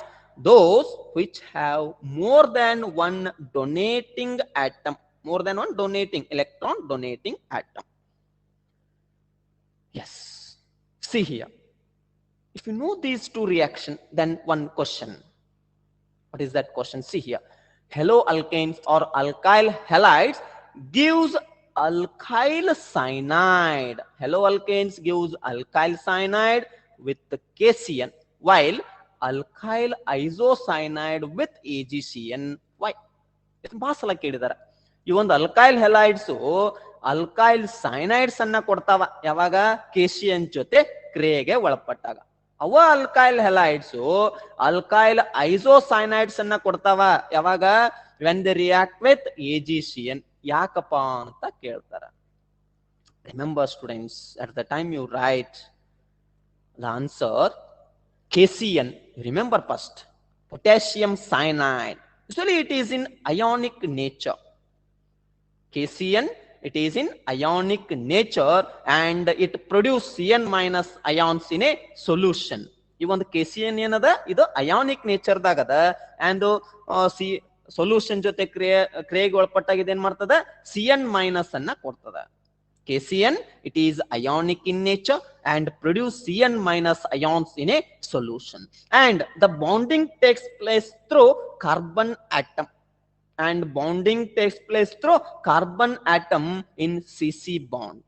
those which have more than one donating atom, more than one donating electron donating atom. Yes. See here. If you know these two reactions, then one question. What is that question? See here. Haloalkanes or alkyl halides gives alkyl cyanide. Haloalkanes gives alkyl cyanide with the KCN, while alkyl isocyanide with AgCN. Why? ಬಹಳ ಸಲ ಕೇಳಿದಾರೆ. ಈ ಒಂದು alkyl ಹೆಲೈಡ್ಸ್ alkyl ಸೈನೈಡ್ಸ್ ಅನ್ನ ಕೊಡ್ತಾವ ಯಾವಾಗ KCN ಜೊತೆ ಕ್ರಿಯೆಗೆ ಒಳಪಟ್ಟಾಗ. ಅವ ಅಲ್ಕೈಲ್ ಹೆಲೈಡ್ಸ್ ಅಲ್ಕೈಲ್ ಐಸೋಸೈನೈಡ್ಸ್ ಅನ್ನ ಕೊಡ್ತಾವ ಯಾವಾಗ when they react with AgCN. ಯಾಕಪ್ಪ ಅಂತ ಕೇಳ್ತಾರ. Remember students, at the time you write the answer KCN, remember first potassium cyanide. Usually it is in ionic nature. KCN, it is in ionic nature and it produce CN minus ions in a solution. ಈ ಒಂದು KCN ಏನದ ಇದು ionic nature ದಾಗದ and solution ಜೊತೆ ಕ್ರಿಯೆಗೆ ಒಳಪಟ್ಟಾಗ ಏನ್ ಮಾಡ್ತದ CN minus ಅನ್ನ ಕೊಡ್ತದ. KCN, it is ionic in nature and produce CN minus ions in a solution. And the bonding takes place through carbon atom. And bonding takes place through carbon atom in CC bond.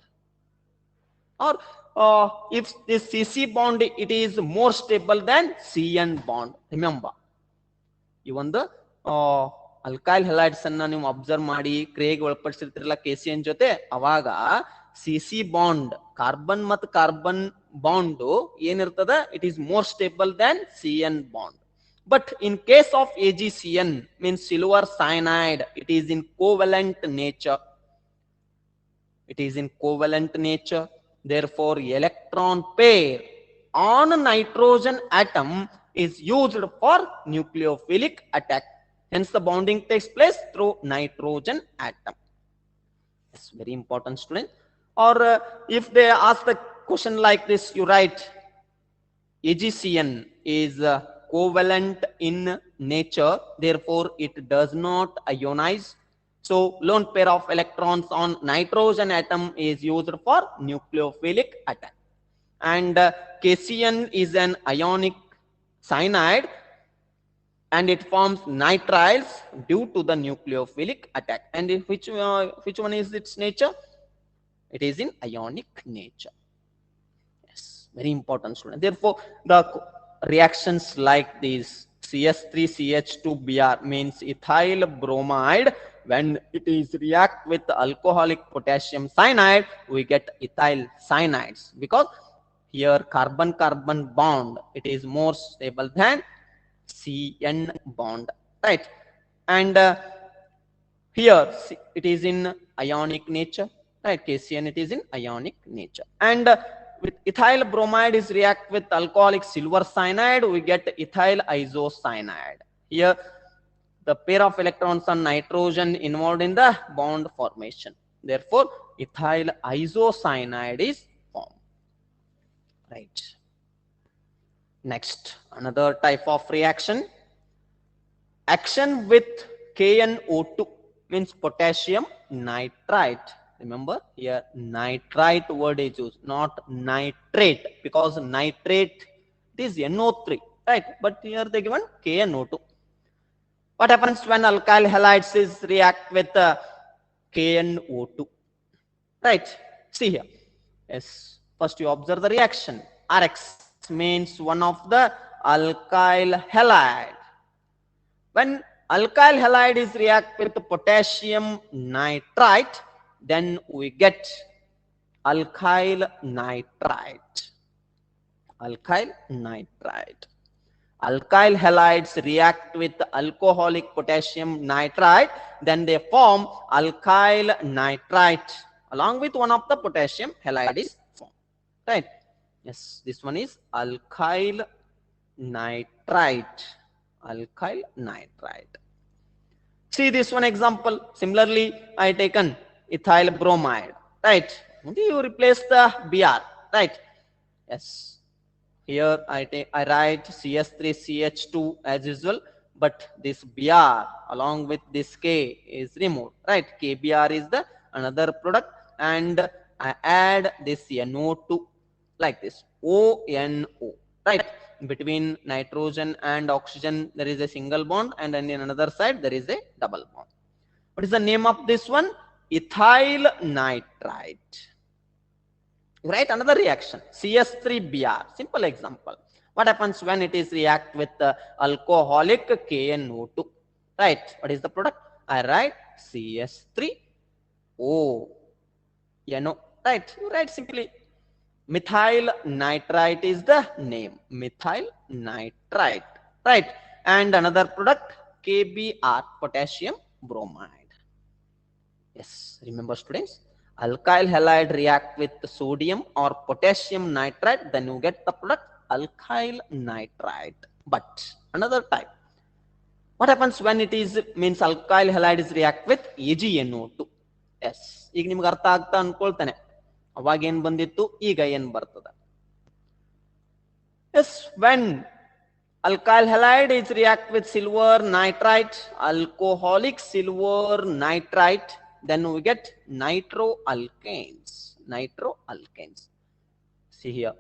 Or if this CC bond, it is more stable than CN bond. Remember, even the alkyl halides ಅನ್ನ ನೀವು observe ಮಾಡಿ ಕ್ರಿಯೆಗೆ ಒಳಪಡಿಸಿರ್ತಿರಲ್ಲ KCN ಜೊತೆ, ಅವಾಗ CC bond carbon ಮತ್ತು carbon bond ಏನಿರ್ತದ it is more stable than CN bond. But in case of AgCN means silver cyanide, it is in covalent nature. It is in covalent nature. Therefore, electron pair on nitrogen atom is used for nucleophilic attack. Hence, the bonding takes place through nitrogen atom. It's very important, student. Or if they ask the question like this, you write AgCN is covalent in nature. Therefore, it does not ionize. So, lone pair of electrons on nitrogen atom is used for nucleophilic attack. And KCN is an ionic cyanide and it forms nitriles due to the nucleophilic attack. And in which one is its nature? It is in ionic nature. Yes, very important, student. Therefore, the reactions like these CS3CH2Br means ethyl bromide. When it is react with alcoholic potassium cyanide, we get ethyl cyanides because here carbon-carbon bond, it is more stable than CN bond, right? And here it is in ionic nature, right? KCN, it is in ionic nature. And with ethyl bromide is react with alcoholic silver cyanide, we get ethyl isocyanide. Here the pair of electrons on nitrogen involved in the bond formation. Therefore, ethyl isocyanide is formed. Right. Next, another type of reaction. Action with KNO2 means potassium nitrite. Remember, here nitrite word is used, not nitrate, because nitrate is NO3, right? But here they given KNO2. What happens when alkyl halides is react with KNO2? Right? See here. Yes. First you observe the reaction. RX means one of the alkyl halide. When alkyl halide is react with potassium nitrite, then we get alkyl nitrite. Alkyl nitrite. Alkyl halides react with alcoholic potassium nitrite, then they form alkyl nitrite along with one of the potassium halide is formed, right? Yes, this one is alkyl nitrite. Alkyl nitrite. See this one example. Similarly, I taken ethyl bromide, right? You replace the Br, right? Yes. Here I write CS3CH2 as usual, but this Br along with this K is removed, right? KBr is the another product, and I add this NO2 like this, ONO, right? Between nitrogen and oxygen there is a single bond, and then in another side there is a double bond. What is the name of this one? Ethyl nitrite. Write another reaction, CS3Br. Simple example. What happens when it is react with the alcoholic KNO2? Right. What is the product? I write CS3O. Right. You write simply. Methyl nitrite is the name. Methyl nitrite. Right. And another product, KBr, potassium bromide. Yes. Remember, students? Alkyl halide react with sodium or potassium nitrite, then you get the product alkyl nitrite. But another type. What happens when it is means alkyl halide is react with AgNO2? Yes. ಈಗ ನಿಮಗೆ ಅರ್ಥ ಆಗ್ತಾ ಅನ್ಕೊಳ್ತಾನೆ. ಅವಾಗ ಏನ್ ಬಂದಿತ್ತು, ಈಗ ಏನ್ ಬರ್ತದೆ. Yes, when alkyl halide is react with silver nitrite, alcoholic silver nitrite, then we get nitroalkanes. Nitroalkanes. See here.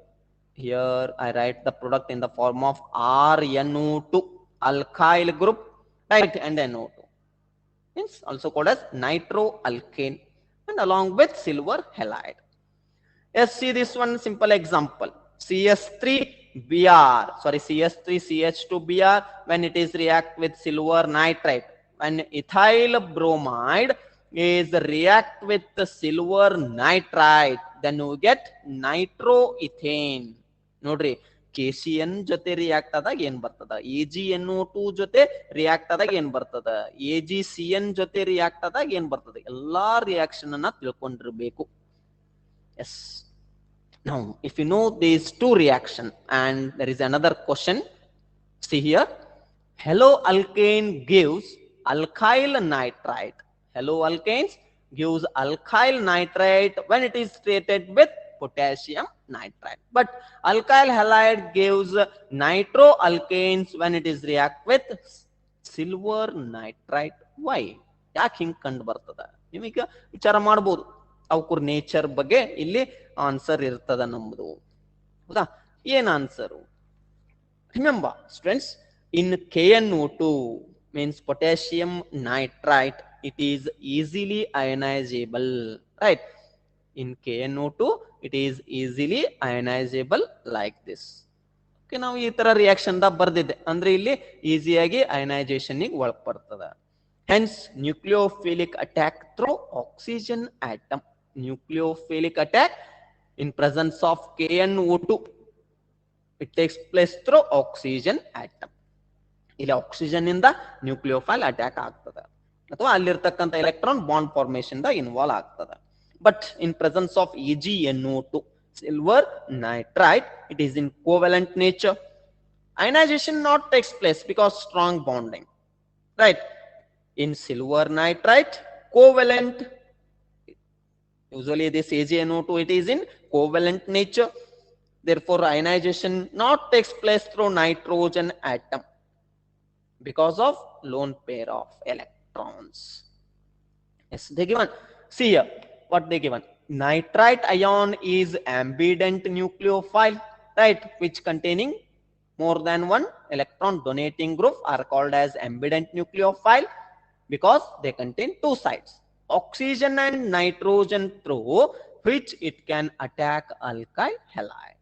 Here I write the product in the form of RNO2, alkyl group, right, and NO2. Means also called as nitroalkane, and along with silver halide. Yes, see this one simple example. CS3Br, sorry, CS3CH2Br, when it is react with silver nitrite, when ethyl bromide is react with the silver nitrite, then we get nitroethane. Nodri, KCN ಜೊತೆ react ಆದಾಗ ಏನ್ ಬರ್ತದ, AgNO2 ಜೊತೆ react ಆದಾಗ ಏನ್ ಬರ್ತದ, AgCN ಜೊತೆ react ಆದಾಗ ಏನ್ ಬರ್ತದ, ಎಲ್ಲಾ ರಿಯಾಕ್ಷನ್ ಅನ್ನ ತಿಳ್ಕೊಂಡಿರಬೇಕು. Yes. Now, if you know these two reaction, and there is another question. See here, haloalkane gives alkyl nitrite. Haloalkanes gives alkyl nitrite when it is treated with potassium nitrite. But alkyl halide gives nitroalkanes when it is react with silver nitrite. Why? ಯಾಕೆ ಹಿಂಗ್ ಕಂಡು ಬರ್ತದ? ನಿಮಗೆ ವಿಚಾರ ಮಾಡಬಹುದು. ಅವಕುರ್ nature ಬಗ್ಗೆ ಇಲ್ಲಿ answer ಇರ್ತದ ನಮ್ಮದು. ಹೌದಾ? ಏನ್ answer? Remember students, in KNO2 means potassium nitrite, it is easily ionizable, right? In KNO2 it is easily ionizable like this. Okay, ನಾವು ಈ ತರ ರಿಯಾಕ್ಷನ್ ದ ಬರ್ದಿದ್ದೆ ಅಂದ್ರೆ ಇಲ್ಲಿ ಈಸಿಯಾಗಿ ಅಯನೈಸೇಷನ್ ಗೆ ಒಳಪಡ್ತದ. Hence nucleophilic attack through oxygen atom. Nucleophilic attack in presence of KNO2, it takes place through oxygen atom. ಇಲ್ಲಿ oxygen ಇಂದ nucleophile attack ಆಗ್ತದೆ ಅಥವಾ ಅಲ್ಲಿರ್ತಕ್ಕಂಥ ಎಲೆಕ್ಟ್ರಾನ್ ಬಾಂಡ್ ಫಾರ್ಮೇಶನ್ ದ ಇನ್ವಾಲ್ವ್ ಆಗ್ತದೆ. But in presence of AgNO2, silver nitrite, it is in covalent nature. Ionization not takes place because strong bonding, right? In silver nitrite, covalent, usually this AgNO2, it is in covalent nature. Therefore ionization not takes place through nitrogen atom because of lone pair of electrons. Yes, they given. See here what they given. Nitrite ion is ambident nucleophile, right, which containing more than one electron donating group are called as ambident nucleophile because they contain two sides, oxygen and nitrogen, through which it can attack alkyl halide.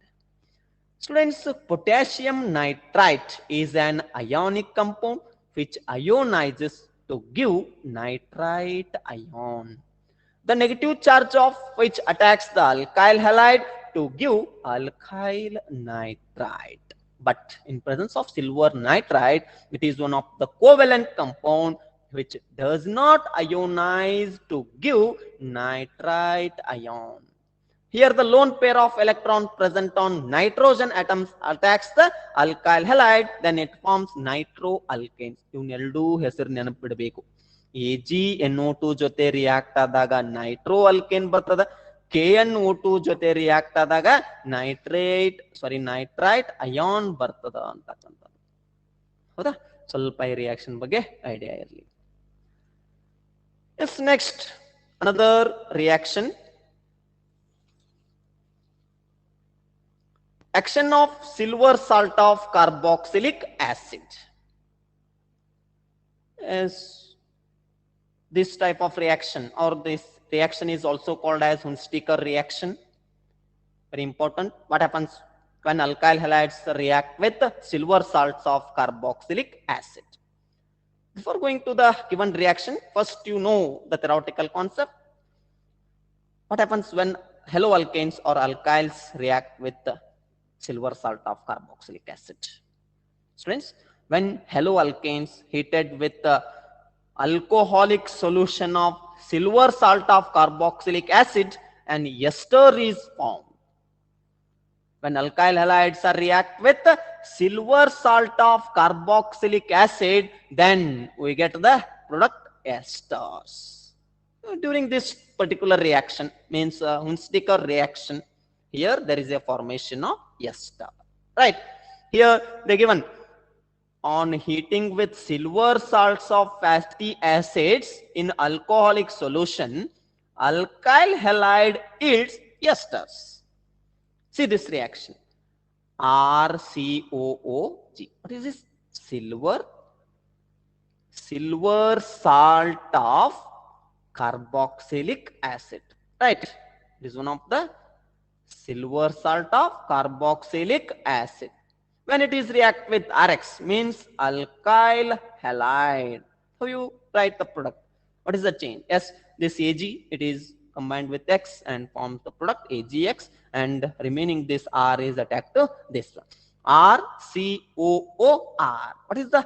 Students, potassium nitrite is an ionic compound which ionizes to give nitrite ion. The negative charge of which attacks the alkyl halide to give alkyl nitrite. But in presence of silver nitrite, it is one of the covalent compound which does not ionize to give nitrite ion. Here the lone pair of electron present on nitrogen atoms attacks the alkyl halide, then it forms nitroalkanes. ಇವನ್ನೆರಡೂ ಹೆಸರು ನೆನಪಿಡಬೇಕು. AgNO2 ಜೊತೆ react ಆದಾಗ ನೈಟ್ರೋಅಲ್ಕೇನ್ ಬರ್ತದ. KNO2 ಜೊತೆ react ಆದಾಗ nitrite ion ಬರ್ತದ ಅಂತಕ್ಕಂಥದ್ದು. ಹೌದಾ? ಸ್ವಲ್ಪ ಈ ರಿಯಾಕ್ಷನ್ ಬಗ್ಗೆ ಐಡಿಯಾ ಇರಲಿ. Yes, next another reaction. Action of silver salt of carboxylic acid. As this type of reaction, or this reaction is also called as Hunsaker reaction. Very important. What happens when alkyl halides react with silver salts of carboxylic acid? Before going to the given reaction, first you know the theoretical concept. What happens when haloalkanes or alkyls react with the silver salt of carboxylic acid? Students, when haloalkanes heated with the alcoholic solution of silver salt of carboxylic acid, and ester is formed. When alkyl halides are react with silver salt of carboxylic acid, then we get the product esters. During this particular reaction, means Hunsaker reaction, here there is a formation of ester. Right? Here they given on heating with silver salts of fatty acids in alcoholic solution, alkyl halide yields esters. See this reaction. RCOOG. What is this? Silver salt of carboxylic acid. Right? This is one of the silver salt of carboxylic acid. When it is react with RX, means alkyl halide. So you write the product. What is the change? Yes, this Ag, it is combined with X and forms the product AgX, and remaining this R is attached to this one. RCOOR. What is the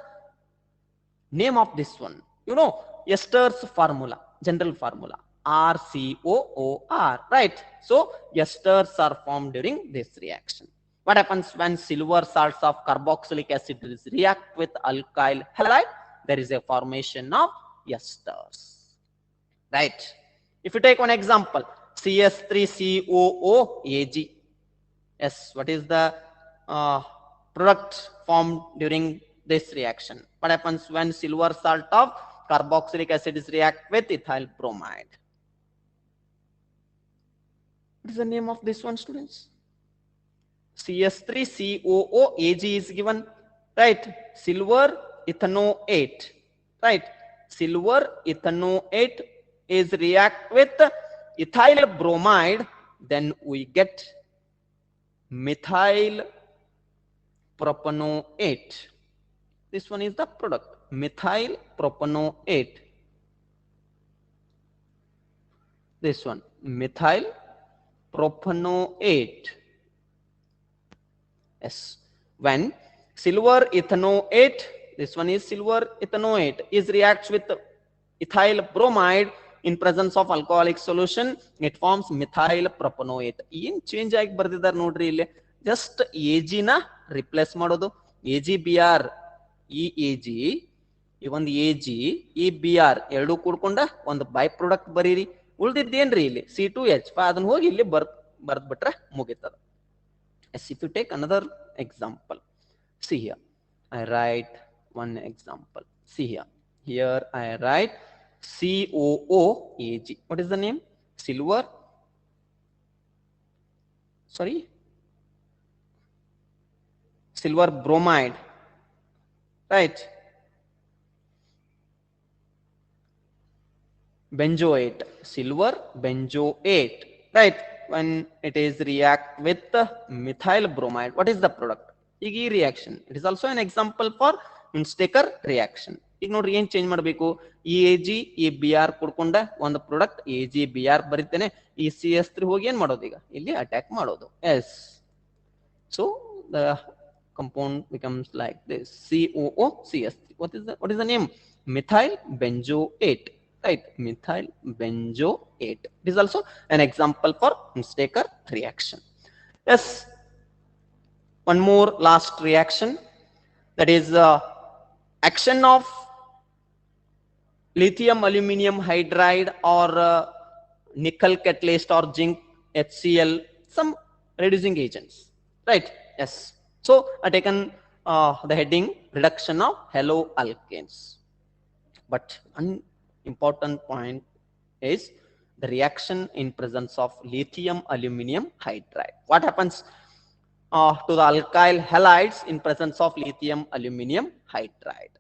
name of this one? You know, ester's formula, general formula. RCOOR. Right? So esters are formed during this reaction. What happens when silver salts of carboxylic acid react with alkyl halide? There is a formation of esters. Right? If you take one example, CS3COOAG. Yes, what is the product formed during this reaction? What happens when silver salt of carboxylic acid is react with ethyl bromide? What is the name of this one, students? CS3COOAG is given, right? Silver ethanoate, right? Silver ethanoate is react with ethyl bromide, then we get methyl propanoate. This one is the product, methyl propanoate. This one, methyl propanoate. Yes. When silver ethanoate, this one is silver ethanoate, is reacts with ethyl bromide in presence of alcoholic solution, it forms methyl propanoate. ಏನು change ಆಗಿ ಬರ್ದಿದ್ದಾರೆ ನೋಡ್ರಿ ಇಲ್ಲಿ, just AG ನ replace ಮಾಡೋದು. AgBr, ಈ AG, ಈ ಒಂದು AG, ಈ BR ಎರಡು ಕೂಡ್ಕೊಂಡ ಒಂದು ಬೈ ಪ್ರಾಡಕ್ಟ್ ಬರೀರಿ. ಉಳ್ದಿದ್ದೇನ್ರಿ ಇಲ್ಲಿ C2H5, ಅದನ್ನ ಹೋಗಿ ಇಲ್ಲಿ ಬರ್ದ್ಬಿಟ್ರೆ ಮುಗಿತದ. Yes, if you take another example, see here, I write one example. See here, here I write COOAG. What is the name? Silver, sorry, silver bromide, right? Benzoate, silver benzoate, right? When it is react with methyl bromide, what is the product? ಈಗ ಈ reaction, it is also an example for Hunsaker reaction. ಈಗ ನೋಡ್ರಿ ಏನ್ change ಮಾಡಬೇಕು, ಈ AG ಈ BR ಕೂಡ್ಕೊಂಡ ಒಂದು product AgBr ಬರೀತೇನೆ, ಈ CS3 ಹೋಗಿ ಏನ್ ಮಾಡೋದು, ಈಗ ಇಲ್ಲಿ ಅಟ್ಯಾಕ್ ಮಾಡೋದು. Yes, so the compound becomes like this, COOCS3. What is the name? Methyl benzoate, right? Methyl benzoate. It is also an example for Staker reaction. Yes, one more last reaction, that is action of lithium aluminum hydride or nickel catalyst or zinc HCl, some reducing agents, right? Yes, so I taken the heading reduction of haloalkanes. But an important point is the reaction in presence of lithium aluminum hydride. What happens to the alkyl halides in presence of lithium aluminum hydride?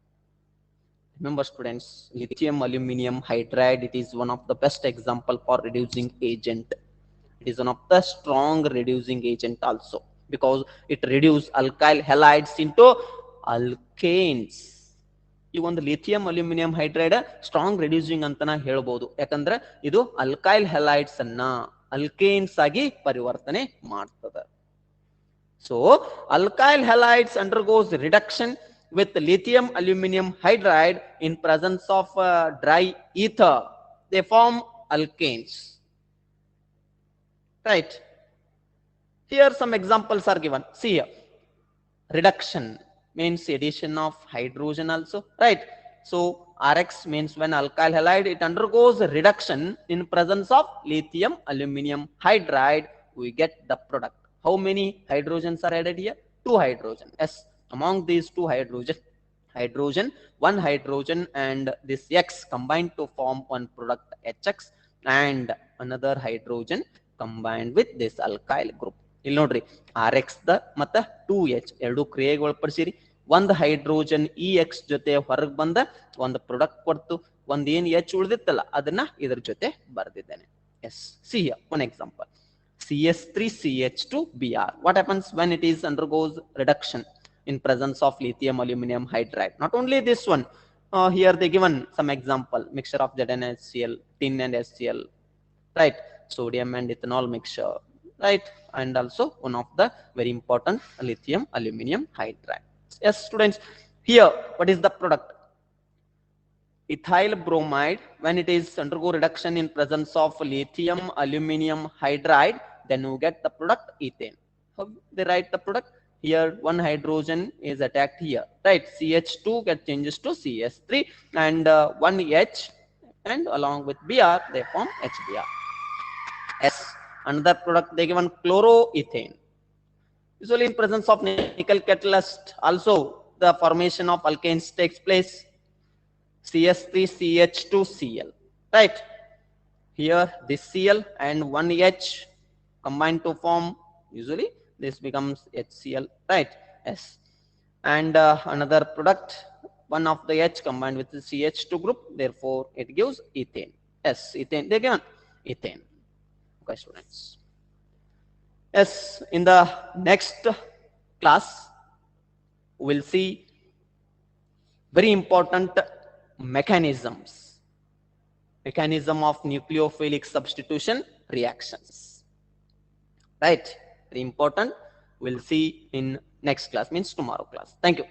Remember students, lithium aluminum hydride, it is one of the best example for reducing agent. It is one of the strong reducing agent also, because it reduces alkyl halides into alkanes. ಈ ಒಂದು lithium aluminium hydride strong reducing ಅಂತಾನ ಹೇಳ್ಬೋದು, ಯಾಕಂದ್ರೆ ಇದು alkyl halides ಅನ್ನ alkanes ಆಗಿ ಪರಿವರ್ತನೆ ಮಾಡ್ತದೆ. So alkyl halides undergoes reduction with lithium aluminum hydride in presence of dry ether. They form alkanes, right? Here some examples are given. See here, reduction means addition of hydrogen also, right? So Rx means when alkyl halide, it undergoes reduction in presence of lithium aluminum hydride, we get the product. How many hydrogens are added here? 2 hydrogen. Yes, among these 2 hydrogen, 1 hydrogen and this X combined to form one product HX, and another hydrogen combined with this alkyl group. ಇಲ್ಲಿ ನೋಡ್ರಿ RX the ಮತ್ತ 2H ಎರಡು ಕ್ರಿಯೆಗೆ ಒಳಪಡಿಸಿರಿ, ಒಂದು hydrogen EX ಜೊತೆ ಹೊರಗೆ ಬಂದ ಒಂದು ಪ್ರಾಡಕ್ಟ್ ಕೊಡ್ತು, ಒಂದು ಏನು H ಉಳಿದಿತ್ತಲ್ಲ ಅದನ್ನ ಇದರ ಜೊತೆ ಬರೆದಿದ್ದೇನೆ. Yes, see here one example, CS3CH2Br. What happens when it is undergoes reduction in presence of lithium aluminum hydride? Not only this one, here they given some example, mixture of ZnHCl, tin and HCl, right? Sodium and ethanol mixture, right? And also one of the very important lithium aluminum hydride. Yes students, here what is the product? Ethyl bromide, when it is undergo reduction in presence of lithium aluminum hydride, then you get the product ethane. How they write the product? Here 1 hydrogen is attacked here, right? CH2 get changes to CS3 and 1 H, and along with Br they form HBr. S, another product they given chloroethane. Usually in presence of nickel catalyst also the formation of alkanes takes place. CS3CH2Cl, right? Here this Cl and 1 H combined to form, usually this becomes HCl, right? S, and another product, one of the H combined with the CH2 group, therefore it gives ethane. Yes, ethane, they given ethane. Okay students, yes, in the next class we'll see very important mechanism of nucleophilic substitution reactions, right? Very important. We'll see in next class, means tomorrow class. Thank you.